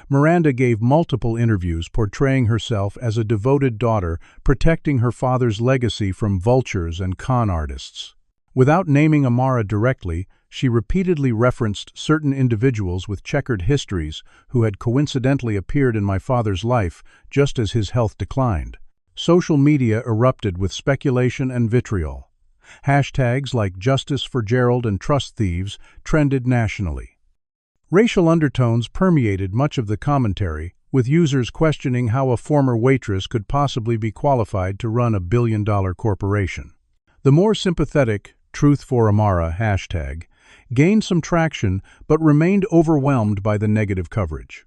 Miranda gave multiple interviews portraying herself as a devoted daughter, protecting her father's legacy from vultures and con artists. Without naming Amara directly, she repeatedly referenced certain individuals with checkered histories who had coincidentally appeared in my father's life just as his health declined. Social media erupted with speculation and vitriol. Hashtags like Justice for Gerald and Trust Thieves trended nationally. Racial undertones permeated much of the commentary, with users questioning how a former waitress could possibly be qualified to run a billion-dollar corporation. The more sympathetic Truth for Amara hashtag gained some traction but remained overwhelmed by the negative coverage.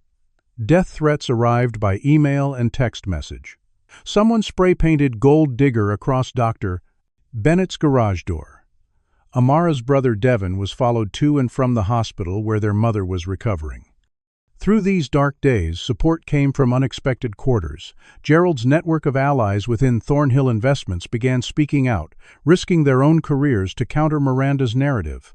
Death threats arrived by email and text message. Someone spray-painted "Gold Digger" across Dr. Bennett's garage door. Amara's brother Devin was followed to and from the hospital where their mother was recovering. Through these dark days, support came from unexpected quarters. Gerald's network of allies within Thornhill Investments began speaking out, risking their own careers to counter Miranda's narrative.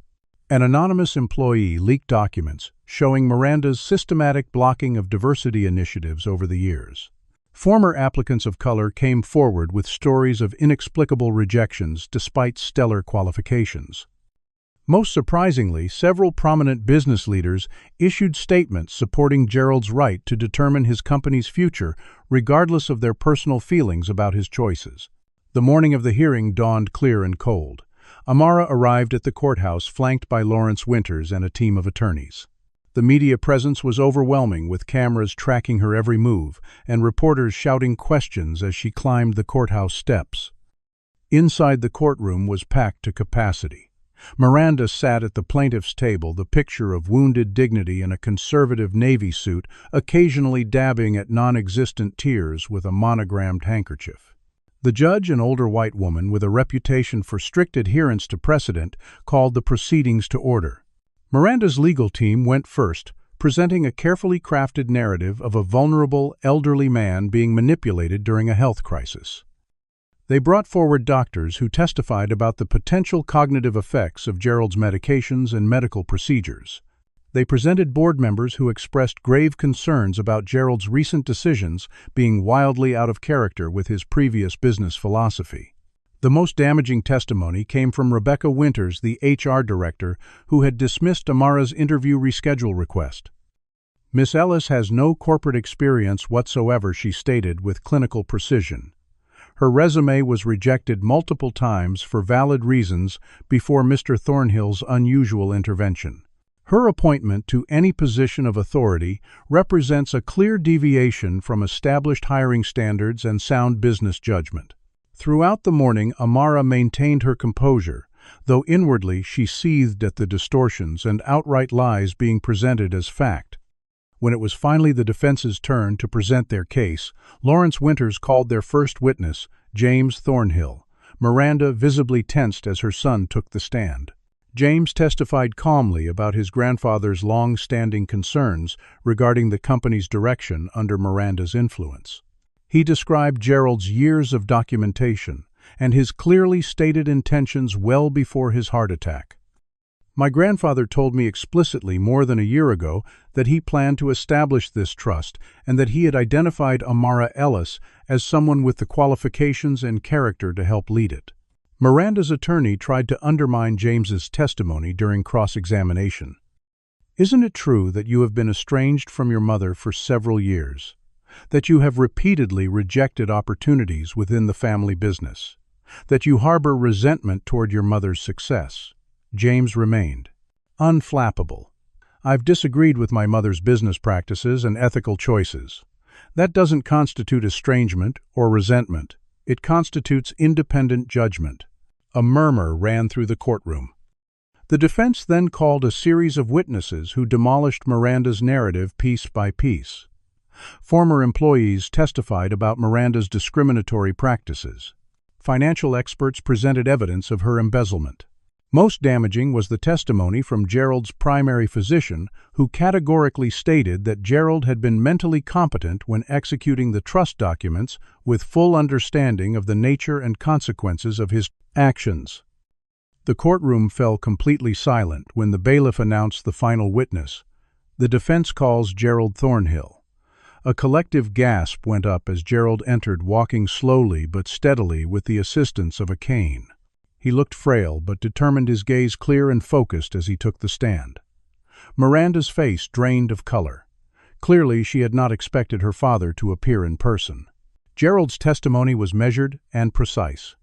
An anonymous employee leaked documents showing Miranda's systematic blocking of diversity initiatives over the years. Former applicants of color came forward with stories of inexplicable rejections despite stellar qualifications. Most surprisingly, several prominent business leaders issued statements supporting Gerald's right to determine his company's future, regardless of their personal feelings about his choices. The morning of the hearing dawned clear and cold. Amara arrived at the courthouse flanked by Lawrence Winters and a team of attorneys. The media presence was overwhelming, with cameras tracking her every move and reporters shouting questions as she climbed the courthouse steps. Inside the courtroom was packed to capacity. Miranda sat at the plaintiff's table, the picture of wounded dignity in a conservative Navy suit, occasionally dabbing at non-existent tears with a monogrammed handkerchief. The judge, an older white woman with a reputation for strict adherence to precedent, called the proceedings to order. Miranda's legal team went first, presenting a carefully crafted narrative of a vulnerable, elderly man being manipulated during a health crisis. They brought forward doctors who testified about the potential cognitive effects of Gerald's medications and medical procedures. They presented board members who expressed grave concerns about Gerald's recent decisions being wildly out of character with his previous business philosophy. The most damaging testimony came from Rebecca Winters, the HR director, who had dismissed Amara's interview reschedule request. Miss Ellis has no corporate experience whatsoever, she stated with clinical precision. Her resume was rejected multiple times for valid reasons before Mr. Thornhill's unusual intervention. Her appointment to any position of authority represents a clear deviation from established hiring standards and sound business judgment. Throughout the morning, Amara maintained her composure, though inwardly she seethed at the distortions and outright lies being presented as fact. When it was finally the defense's turn to present their case, Lawrence Winters called their first witness, James Thornhill. Miranda visibly tensed as her son took the stand. James testified calmly about his grandfather's long-standing concerns regarding the company's direction under Miranda's influence. He described Gerald's years of documentation and his clearly stated intentions well before his heart attack. My grandfather told me explicitly more than a year ago that he planned to establish this trust and that he had identified Amara Ellis as someone with the qualifications and character to help lead it. Miranda's attorney tried to undermine James's testimony during cross-examination. Isn't it true that you have been estranged from your mother for several years? That you have repeatedly rejected opportunities within the family business? That you harbor resentment toward your mother's success? James remained unflappable. I've disagreed with my mother's business practices and ethical choices. That doesn't constitute estrangement or resentment. It constitutes independent judgment. A murmur ran through the courtroom. The defense then called a series of witnesses who demolished Miranda's narrative piece by piece. Former employees testified about Miranda's discriminatory practices. Financial experts presented evidence of her embezzlement. Most damaging was the testimony from Gerald's primary physician, who categorically stated that Gerald had been mentally competent when executing the trust documents with full understanding of the nature and consequences of his actions. The courtroom fell completely silent when the bailiff announced the final witness. The defense calls Gerald Thornhill. A collective gasp went up as Gerald entered, walking slowly but steadily with the assistance of a cane. He looked frail but determined, his gaze clear and focused as he took the stand. Miranda's face drained of color. Clearly, she had not expected her father to appear in person. Gerald's testimony was measured and precise.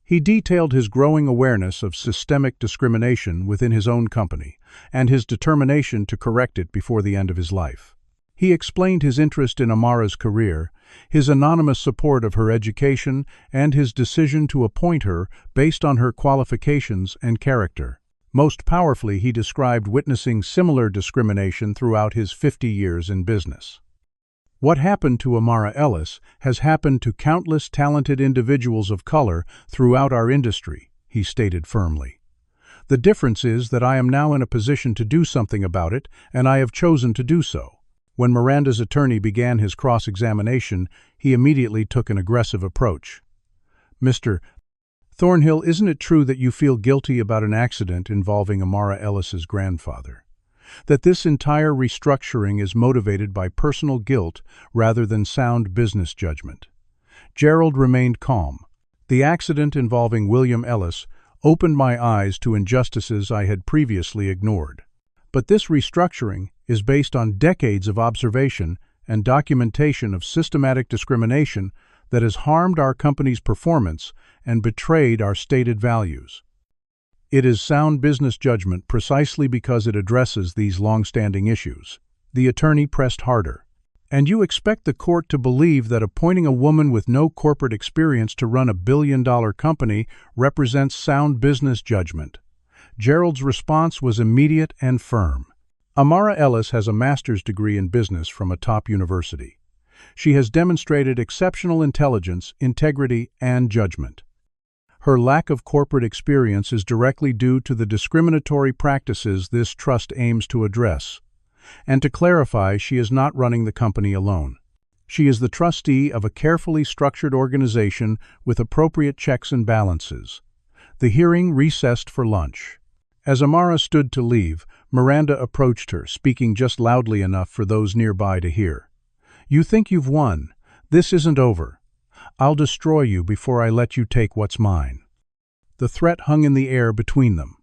He detailed his growing awareness of systemic discrimination within his own company and his determination to correct it before the end of his life. He explained his interest in Amara's career, his anonymous support of her education, and his decision to appoint her based on her qualifications and character. Most powerfully, he described witnessing similar discrimination throughout his 50 years in business. What happened to Amara Ellis has happened to countless talented individuals of color throughout our industry, he stated firmly. The difference is that I am now in a position to do something about it, and I have chosen to do so. When Miranda's attorney began his cross-examination, he immediately took an aggressive approach. Mr. Thornhill, isn't it true that you feel guilty about an accident involving Amara Ellis's grandfather? That this entire restructuring is motivated by personal guilt rather than sound business judgment? Gerald remained calm. The accident involving William Ellis opened my eyes to injustices I had previously ignored. But this restructuring is based on decades of observation and documentation of systematic discrimination that has harmed our company's performance and betrayed our stated values. It is sound business judgment precisely because it addresses these long-standing issues. The attorney pressed harder. And you expect the court to believe that appointing a woman with no corporate experience to run a billion-dollar company represents sound business judgment? Gerald's response was immediate and firm. Amara Ellis has a master's degree in business from a top university. She has demonstrated exceptional intelligence, integrity, and judgment. Her lack of corporate experience is directly due to the discriminatory practices this trust aims to address. And to clarify, she is not running the company alone. She is the trustee of a carefully structured organization with appropriate checks and balances. The hearing recessed for lunch. As Amara stood to leave, Miranda approached her, speaking just loudly enough for those nearby to hear. You think you've won. This isn't over. I'll destroy you before I let you take what's mine. The threat hung in the air between them.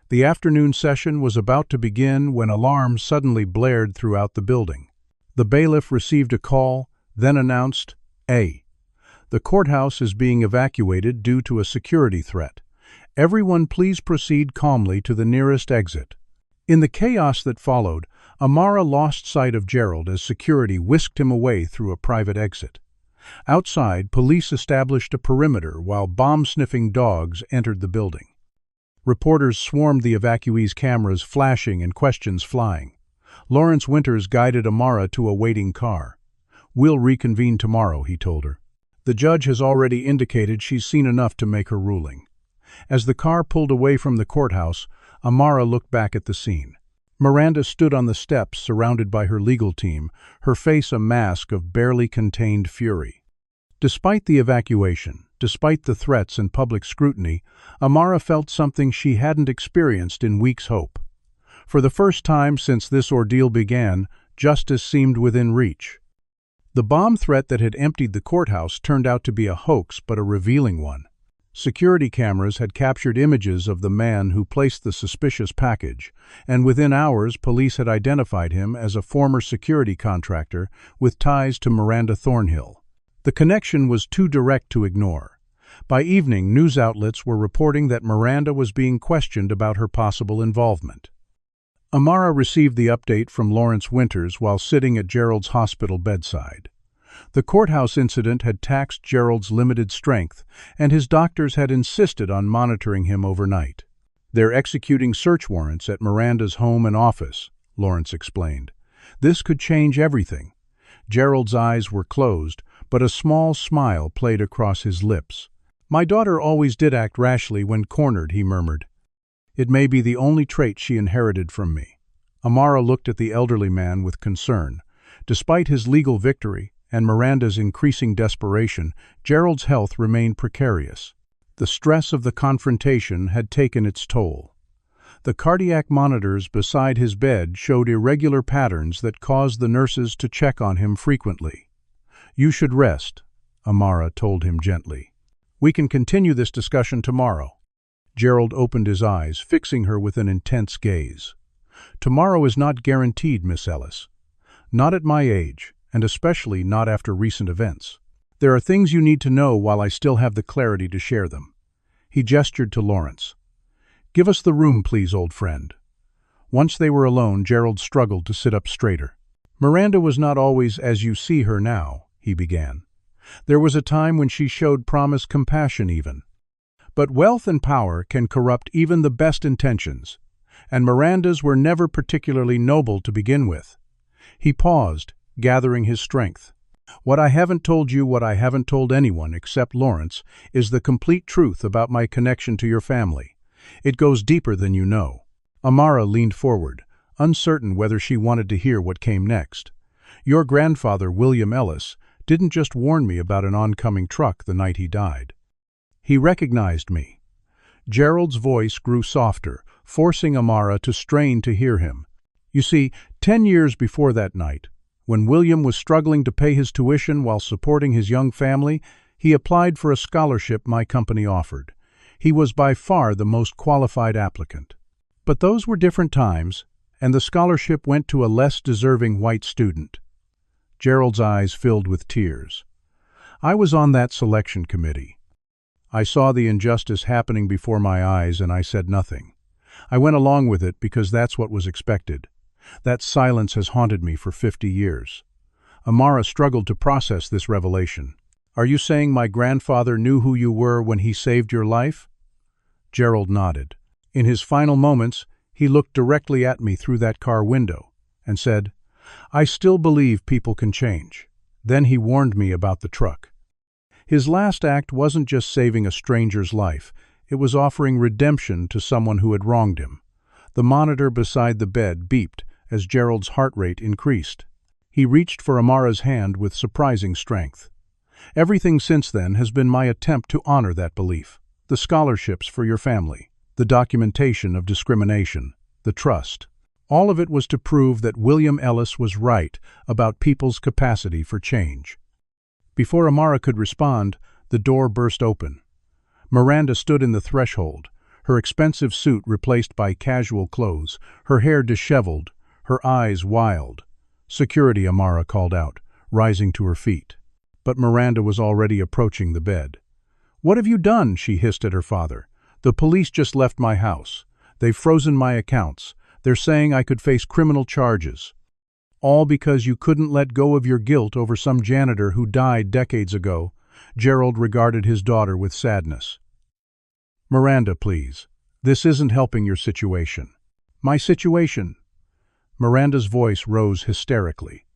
The afternoon session was about to begin when alarms suddenly blared throughout the building. The bailiff received a call, then announced, "The courthouse is being evacuated due to a security threat. Everyone please proceed calmly to the nearest exit." In the chaos that followed, Amara lost sight of Gerald as security whisked him away through a private exit. Outside, police established a perimeter while bomb-sniffing dogs entered the building. Reporters swarmed the evacuees' cameras, flashing and questions flying. Lawrence Winters guided Amara to a waiting car. "We'll reconvene tomorrow," he told her. "The judge has already indicated she's seen enough to make her ruling." As the car pulled away from the courthouse, Amara looked back at the scene. Miranda stood on the steps surrounded by her legal team, her face a mask of barely contained fury. Despite the evacuation, despite the threats and public scrutiny, Amara felt something she hadn't experienced in weeks' hope. For the first time since this ordeal began, justice seemed within reach. The bomb threat that had emptied the courthouse turned out to be a hoax, but a revealing one. Security cameras had captured images of the man who placed the suspicious package, and within hours police had identified him as a former security contractor with ties to Miranda Thornhill. The connection was too direct to ignore. By evening, news outlets were reporting that Miranda was being questioned about her possible involvement. Amara received the update from Lawrence Winters while sitting at Gerald's hospital bedside. The courthouse incident had taxed Gerald's limited strength, and his doctors had insisted on monitoring him overnight. "They're executing search warrants at Miranda's home and office," Lawrence explained. "This could change everything." Gerald's eyes were closed, but a small smile played across his lips. "My daughter always did act rashly when cornered," he murmured. "It may be the only trait she inherited from me." Amara looked at the elderly man with concern. Despite his legal victory and Miranda's increasing desperation, Gerald's health remained precarious. The stress of the confrontation had taken its toll. The cardiac monitors beside his bed showed irregular patterns that caused the nurses to check on him frequently. "You should rest," Amara told him gently. "We can continue this discussion tomorrow." Gerald opened his eyes, fixing her with an intense gaze. "Tomorrow is not guaranteed, Miss Ellis. Not at my age, and especially not after recent events. There are things you need to know while I still have the clarity to share them." He gestured to Lawrence. "Give us the room, please, old friend." Once they were alone, Gerald struggled to sit up straighter. "Miranda was not always as you see her now," he began. "There was a time when she showed promise, compassion even. But wealth and power can corrupt even the best intentions, and Miranda's were never particularly noble to begin with." He paused, gathering his strength. "What I haven't told you, what I haven't told anyone except Lawrence, is the complete truth about my connection to your family. It goes deeper than you know." Amara leaned forward, uncertain whether she wanted to hear what came next. "Your grandfather, William Ellis, didn't just warn me about an oncoming truck the night he died. He recognized me." Gerald's voice grew softer, forcing Amara to strain to hear him. "You see, 10 years before that night, when William was struggling to pay his tuition while supporting his young family, he applied for a scholarship my company offered. He was by far the most qualified applicant. But those were different times, and the scholarship went to a less deserving white student." Gerald's eyes filled with tears. "I was on that selection committee. I saw the injustice happening before my eyes, and I said nothing. I went along with it because that's what was expected. That silence has haunted me for 50 years. Amara struggled to process this revelation. "Are you saying my grandfather knew who you were when he saved your life?" Gerald nodded. "In his final moments, he looked directly at me through that car window and said, 'I still believe people can change.' Then he warned me about the truck." His last act wasn't just saving a stranger's life, it was offering redemption to someone who had wronged him. The monitor beside the bed beeped as Gerald's heart rate increased. He reached for Amara's hand with surprising strength. "Everything since then has been my attempt to honor that belief. The scholarships for your family, the documentation of discrimination, the trust. All of it was to prove that William Ellis was right about people's capacity for change." Before Amara could respond, the door burst open. Miranda stood in the threshold, her expensive suit replaced by casual clothes, her hair disheveled, her eyes wild. "Security," Amara called out, rising to her feet. But Miranda was already approaching the bed. "What have you done?" she hissed at her father. "The police just left my house. They've frozen my accounts. They're saying I could face criminal charges. All because you couldn't let go of your guilt over some janitor who died decades ago." Gerald regarded his daughter with sadness. "Miranda, please. This isn't helping your situation." "My situation?" Miranda's voice rose hysterically.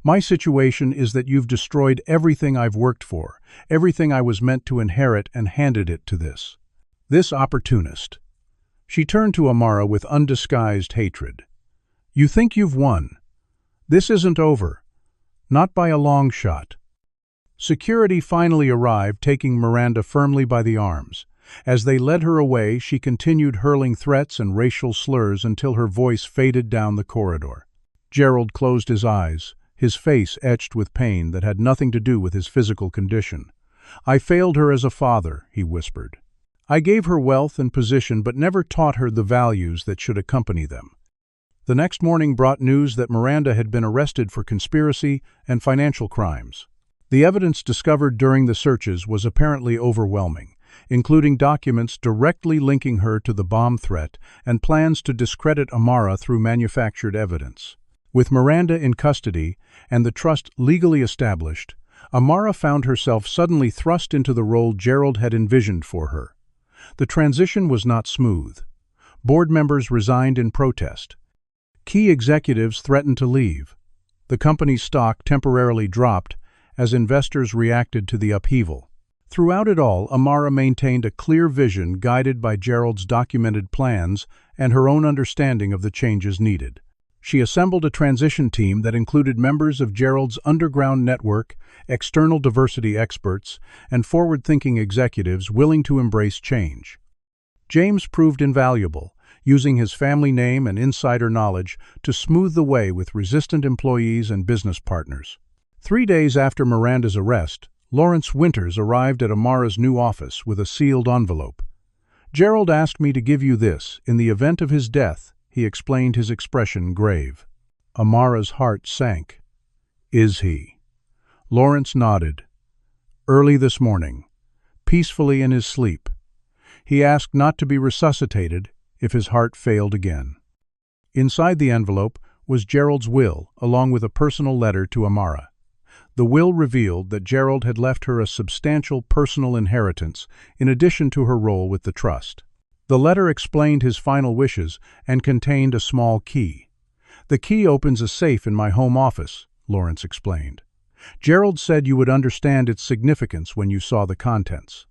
"My situation is that you've destroyed everything I've worked for, everything I was meant to inherit, and handed it to this." This opportunist. She turned to Amara with undisguised hatred. You think you've won. This isn't over. Not by a long shot. Security finally arrived, taking Miranda firmly by the arms. As they led her away, she continued hurling threats and racial slurs until her voice faded down the corridor. Gerald closed his eyes, his face etched with pain that had nothing to do with his physical condition. I failed her as a father, he whispered. I gave her wealth and position but never taught her the values that should accompany them. The next morning brought news that Miranda had been arrested for conspiracy and financial crimes. The evidence discovered during the searches was apparently overwhelming, including documents directly linking her to the bomb threat and plans to discredit Amara through manufactured evidence. With Miranda in custody and the trust legally established, Amara found herself suddenly thrust into the role Gerald had envisioned for her. The transition was not smooth. Board members resigned in protest. Key executives threatened to leave. The company's stock temporarily dropped as investors reacted to the upheaval. Throughout it all, Amara maintained a clear vision guided by Gerald's documented plans and her own understanding of the changes needed. She assembled a transition team that included members of Gerald's underground network, external diversity experts, and forward-thinking executives willing to embrace change. James proved invaluable, using his family name and insider knowledge to smooth the way with resistant employees and business partners. 3 days after Miranda's arrest, Lawrence Winters arrived at Amara's new office with a sealed envelope. Gerald asked me to give you this. In the event of his death, he explained, his expression grave. Amara's heart sank. Is he? Lawrence nodded. Early this morning, peacefully in his sleep. He asked not to be resuscitated if his heart failed again. Inside the envelope was Gerald's will, along with a personal letter to Amara. The will revealed that Gerald had left her a substantial personal inheritance in addition to her role with the trust. The letter explained his final wishes and contained a small key. The key opens a safe in my home office, Lawrence explained. Gerald said you would understand its significance when you saw the contents.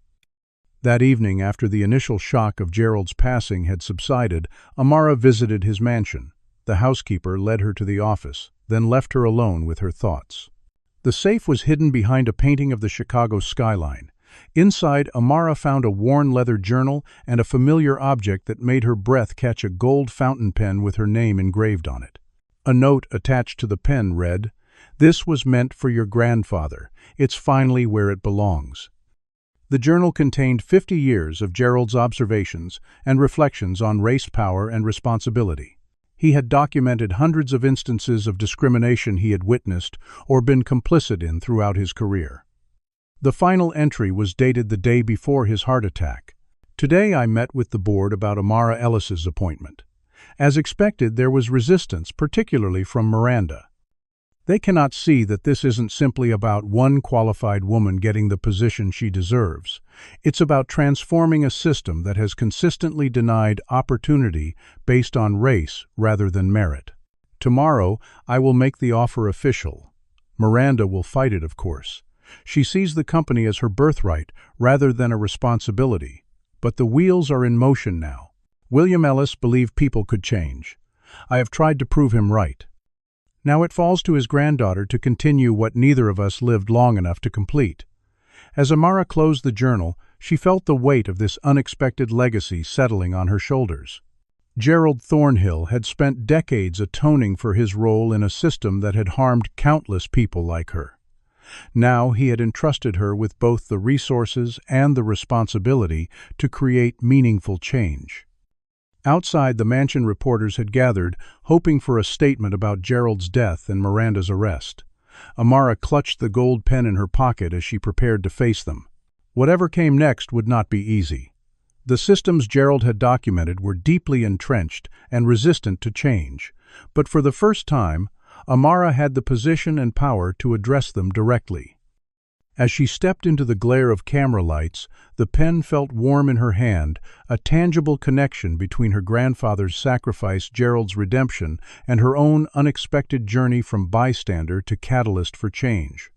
That evening, after the initial shock of Gerald's passing had subsided, Amara visited his mansion. The housekeeper led her to the office, then left her alone with her thoughts. The safe was hidden behind a painting of the Chicago skyline. Inside, Amara found a worn leather journal and a familiar object that made her breath catch, a gold fountain pen with her name engraved on it. A note attached to the pen read, "This was meant for your grandfather. It's finally where it belongs." The journal contained 50 years of Gerald's observations and reflections on race, power, and responsibility. He had documented hundreds of instances of discrimination he had witnessed or been complicit in throughout his career. The final entry was dated the day before his heart attack. Today I met with the board about Amara Ellis's appointment. As expected, there was resistance, particularly from Miranda. They cannot see that this isn't simply about one qualified woman getting the position she deserves. It's about transforming a system that has consistently denied opportunity based on race rather than merit. Tomorrow, I will make the offer official. Miranda will fight it, of course. She sees the company as her birthright rather than a responsibility. But the wheels are in motion now. William Ellis believed people could change. I have tried to prove him right. Now it falls to his granddaughter to continue what neither of us lived long enough to complete. As Amara closed the journal, she felt the weight of this unexpected legacy settling on her shoulders. Gerald Thornhill had spent decades atoning for his role in a system that had harmed countless people like her. Now he had entrusted her with both the resources and the responsibility to create meaningful change. Outside, the mansion reporters had gathered, hoping for a statement about Gerald's death and Miranda's arrest. Amara clutched the gold pen in her pocket as she prepared to face them. Whatever came next would not be easy. The systems Gerald had documented were deeply entrenched and resistant to change, but for the first time, Amara had the position and power to address them directly. As she stepped into the glare of camera lights, the pen felt warm in her hand, a tangible connection between her grandfather's sacrifice, Gerald's redemption, and her own unexpected journey from bystander to catalyst for change.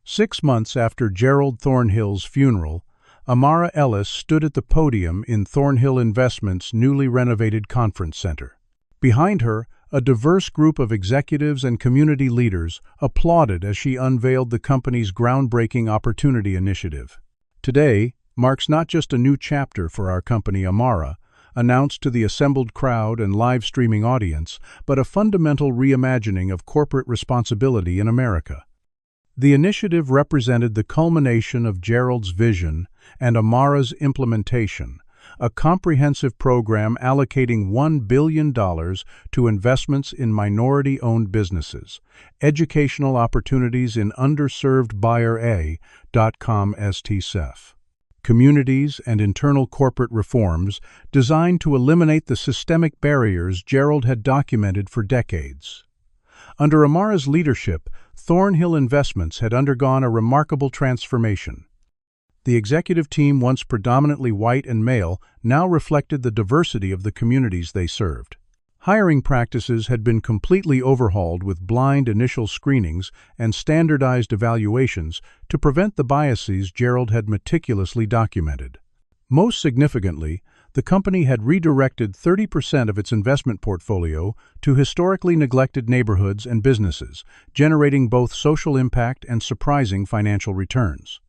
6 months after Gerald Thornhill's funeral, Amara Ellis stood at the podium in Thornhill Investments' newly renovated conference center. Behind her, a diverse group of executives and community leaders applauded as she unveiled the company's groundbreaking Opportunity Initiative. Today marks not just a new chapter for our company Amara, announced to the assembled crowd and live streaming audience, but a fundamental reimagining of corporate responsibility in America. The initiative represented the culmination of Gerald's vision and Amara's implementation, a comprehensive program allocating $1 billion to investments in minority-owned businesses, educational opportunities in underserved Buyer A.com STSEF, communities and internal corporate reforms designed to eliminate the systemic barriers Gerald had documented for decades. Under Amara's leadership, Thornhill Investments had undergone a remarkable transformation. The executive team, once predominantly white and male, now reflected the diversity of the communities they served. Hiring practices had been completely overhauled with blind initial screenings and standardized evaluations to prevent the biases Gerald had meticulously documented. Most significantly, the company had redirected 30% of its investment portfolio to historically neglected neighborhoods and businesses, generating both social impact and surprising financial returns.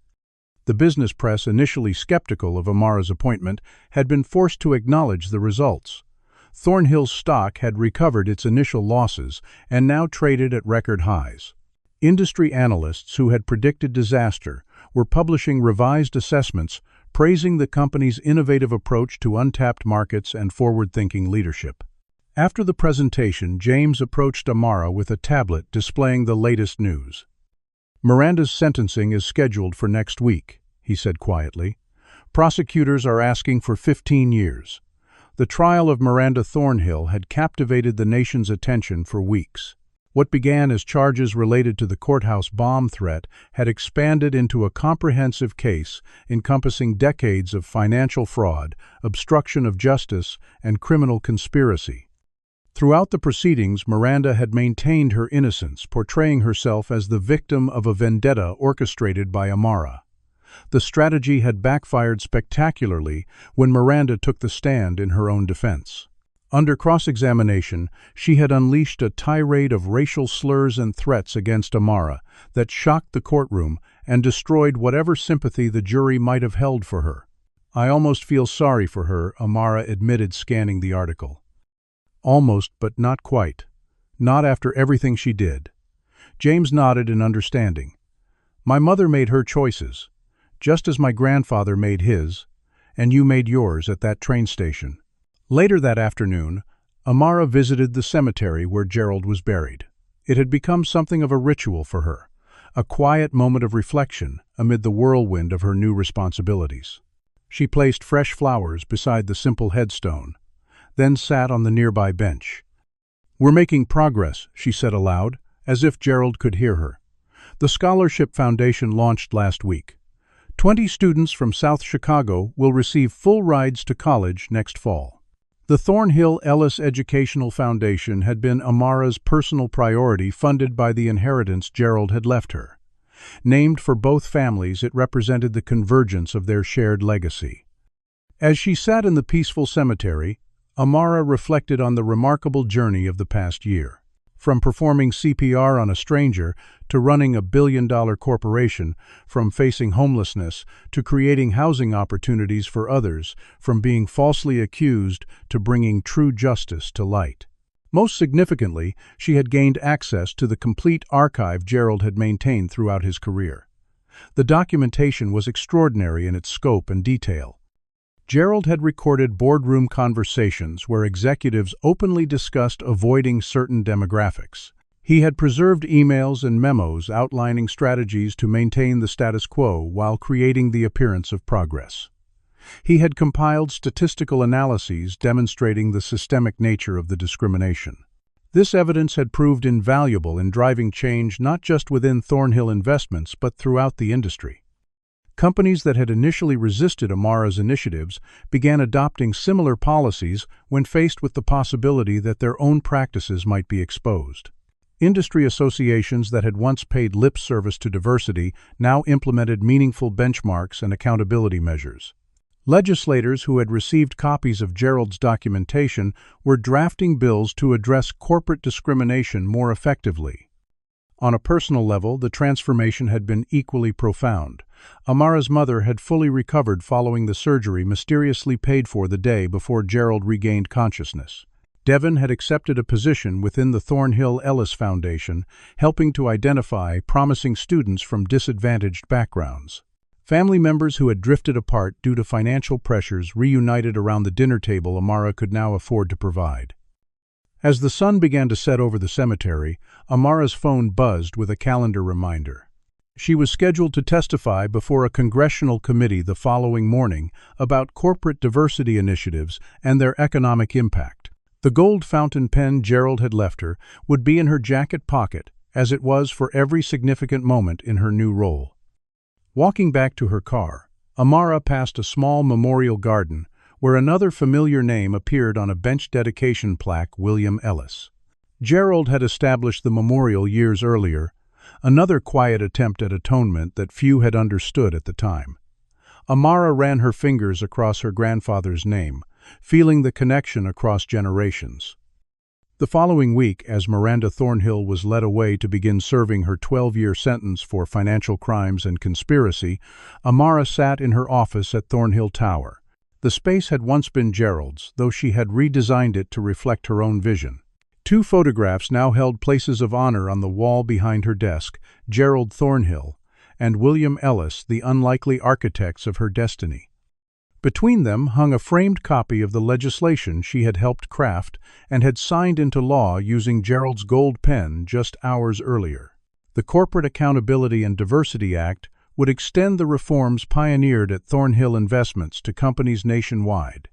The business press, initially skeptical of Amara's appointment, had been forced to acknowledge the results. Thornhill's stock had recovered its initial losses and now traded at record highs. Industry analysts who had predicted disaster were publishing revised assessments praising the company's innovative approach to untapped markets and forward-thinking leadership. After the presentation, James approached Amara with a tablet displaying the latest news. "Miranda's sentencing is scheduled for next week," he said quietly. "Prosecutors are asking for 15 years. The trial of Miranda Thornhill had captivated the nation's attention for weeks. What began as charges related to the courthouse bomb threat had expanded into a comprehensive case encompassing decades of financial fraud, obstruction of justice, and criminal conspiracy. Throughout the proceedings, Miranda had maintained her innocence, portraying herself as the victim of a vendetta orchestrated by Amara. The strategy had backfired spectacularly when Miranda took the stand in her own defense. Under cross-examination, she had unleashed a tirade of racial slurs and threats against Amara that shocked the courtroom and destroyed whatever sympathy the jury might have held for her. "I almost feel sorry for her," Amara admitted, scanning the article. "Almost, but not quite. Not after everything she did." James nodded in understanding. "My mother made her choices, just as my grandfather made his, and you made yours at that train station." Later that afternoon, Amara visited the cemetery where Gerald was buried. It had become something of a ritual for her, a quiet moment of reflection amid the whirlwind of her new responsibilities. She placed fresh flowers beside the simple headstone, then sat on the nearby bench. "We're making progress," she said aloud, as if Gerald could hear her. "The Scholarship Foundation launched last week. 20 students from South Chicago will receive full rides to college next fall." The Thornhill Ellis Educational Foundation had been Amara's personal priority, funded by the inheritance Gerald had left her. Named for both families, it represented the convergence of their shared legacy. As she sat in the peaceful cemetery, Amara reflected on the remarkable journey of the past year. From performing CPR on a stranger to running a billion-dollar corporation, from facing homelessness to creating housing opportunities for others, from being falsely accused to bringing true justice to light. Most significantly, she had gained access to the complete archive Gerald had maintained throughout his career. The documentation was extraordinary in its scope and detail. Gerald had recorded boardroom conversations where executives openly discussed avoiding certain demographics. He had preserved emails and memos outlining strategies to maintain the status quo while creating the appearance of progress. He had compiled statistical analyses demonstrating the systemic nature of the discrimination. This evidence had proved invaluable in driving change not just within Thornhill Investments but throughout the industry. Companies that had initially resisted Amara's initiatives began adopting similar policies when faced with the possibility that their own practices might be exposed. Industry associations that had once paid lip service to diversity now implemented meaningful benchmarks and accountability measures. Legislators who had received copies of Gerald's documentation were drafting bills to address corporate discrimination more effectively. On a personal level, the transformation had been equally profound. Amara's mother had fully recovered following the surgery mysteriously paid for the day before Gerald regained consciousness. Devon had accepted a position within the Thornhill Ellis Foundation, helping to identify promising students from disadvantaged backgrounds. Family members who had drifted apart due to financial pressures reunited around the dinner table Amara could now afford to provide. As the sun began to set over the cemetery, Amara's phone buzzed with a calendar reminder. She was scheduled to testify before a congressional committee the following morning about corporate diversity initiatives and their economic impact. The gold fountain pen Gerald had left her would be in her jacket pocket, as it was for every significant moment in her new role. Walking back to her car, Amara passed a small memorial garden where another familiar name appeared on a bench dedication plaque, William Ellis. Gerald had established the memorial years earlier, another quiet attempt at atonement that few had understood at the time. Amara ran her fingers across her grandfather's name, feeling the connection across generations. The following week, as Miranda Thornhill was led away to begin serving her 12-year sentence for financial crimes and conspiracy, Amara sat in her office at Thornhill Tower. The space had once been Gerald's, though she had redesigned it to reflect her own vision. Two photographs now held places of honor on the wall behind her desk, Gerald Thornhill and William Ellis, the unlikely architects of her destiny. Between them hung a framed copy of the legislation she had helped craft and had signed into law using Gerald's gold pen just hours earlier. The Corporate Accountability and Diversity Act would extend the reforms pioneered at Thornhill Investments to companies nationwide.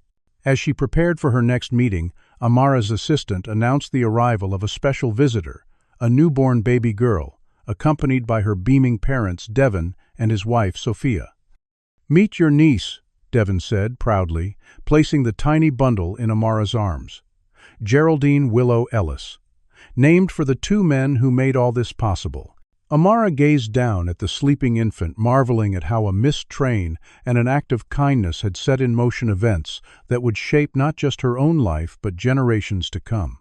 As she prepared for her next meeting, Amara's assistant announced the arrival of a special visitor, a newborn baby girl, accompanied by her beaming parents, Devon and his wife, Sophia. "Meet your niece," Devon said proudly, placing the tiny bundle in Amara's arms. Geraldine Willow Ellis, named for the two men who made all this possible. Amara gazed down at the sleeping infant, marveling at how a missed train and an act of kindness had set in motion events that would shape not just her own life but generations to come.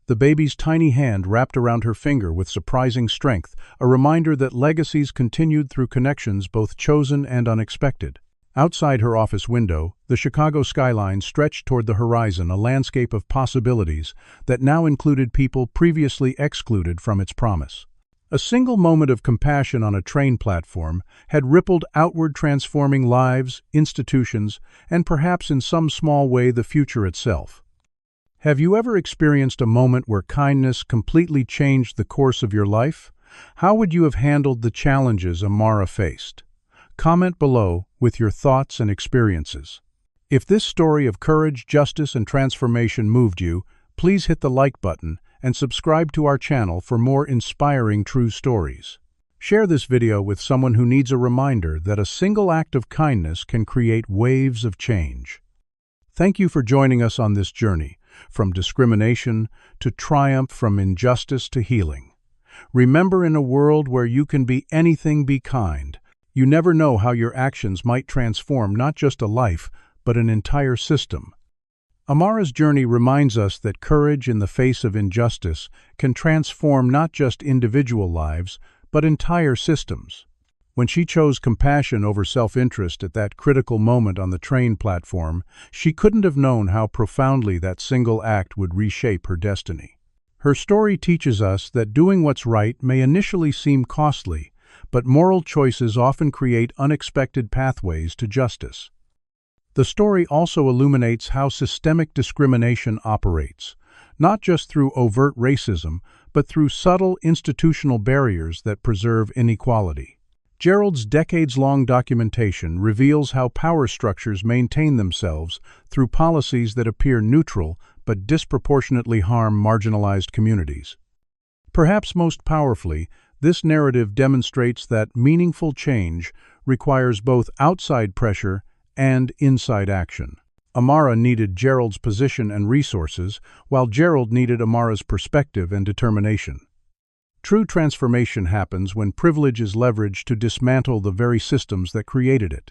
The baby's tiny hand wrapped around her finger with surprising strength, a reminder that legacies continued through connections both chosen and unexpected. Outside her office window, the Chicago skyline stretched toward the horizon, a landscape of possibilities that now included people previously excluded from its promise. A single moment of compassion on a train platform had rippled outward, transforming lives, institutions, and perhaps in some small way the future itself. Have you ever experienced a moment where kindness completely changed the course of your life? How would you have handled the challenges Amara faced? Comment below with your thoughts and experiences. If this story of courage, justice, and transformation moved you, please hit the like button and subscribe to our channel for more inspiring true stories. Share this video with someone who needs a reminder that a single act of kindness can create waves of change. Thank you for joining us on this journey, from discrimination to triumph, from injustice to healing. Remember, in a world where you can be anything, be kind. You never know how your actions might transform not just a life, but an entire system. Amara's journey reminds us that courage in the face of injustice can transform not just individual lives, but entire systems. When she chose compassion over self-interest at that critical moment on the train platform, she couldn't have known how profoundly that single act would reshape her destiny. Her story teaches us that doing what's right may initially seem costly, but moral choices often create unexpected pathways to justice. The story also illuminates how systemic discrimination operates, not just through overt racism, but through subtle institutional barriers that preserve inequality. Gerald's decades-long documentation reveals how power structures maintain themselves through policies that appear neutral but disproportionately harm marginalized communities. Perhaps most powerfully, this narrative demonstrates that meaningful change requires both outside pressure and inside action. Amara needed Gerald's position and resources, while Gerald needed Amara's perspective and determination. True transformation happens when privilege is leveraged to dismantle the very systems that created it.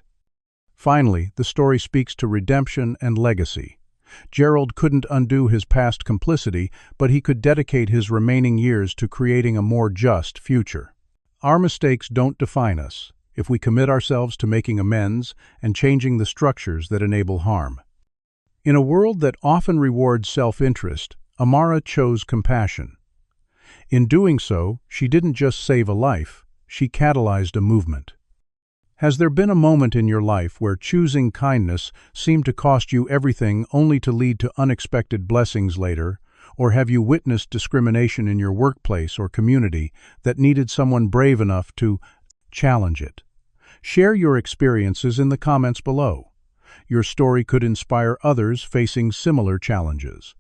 Finally, the story speaks to redemption and legacy. Gerald couldn't undo his past complicity, but he could dedicate his remaining years to creating a more just future. Our mistakes don't define us, if we commit ourselves to making amends and changing the structures that enable harm. In a world that often rewards self-interest, Amara chose compassion. In doing so, she didn't just save a life, she catalyzed a movement. Has there been a moment in your life where choosing kindness seemed to cost you everything only to lead to unexpected blessings later? Or have you witnessed discrimination in your workplace or community that needed someone brave enough to challenge it? Share your experiences in the comments below. Your story could inspire others facing similar challenges.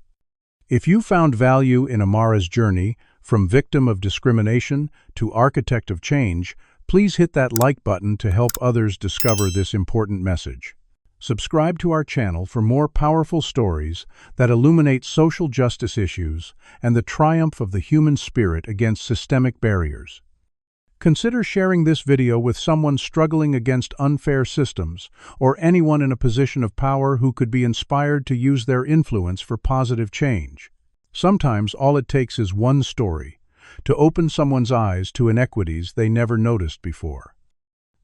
If you found value in Amara's journey, from victim of discrimination to architect of change, please hit that like button to help others discover this important message. Subscribe to our channel for more powerful stories that illuminate social justice issues and the triumph of the human spirit against systemic barriers. Consider sharing this video with someone struggling against unfair systems or anyone in a position of power who could be inspired to use their influence for positive change. Sometimes all it takes is one story to open someone's eyes to inequities they never noticed before.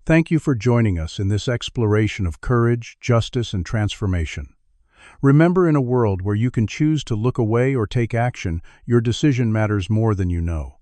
Thank you for joining us in this exploration of courage, justice, and transformation. Remember, in a world where you can choose to look away or take action, your decision matters more than you know.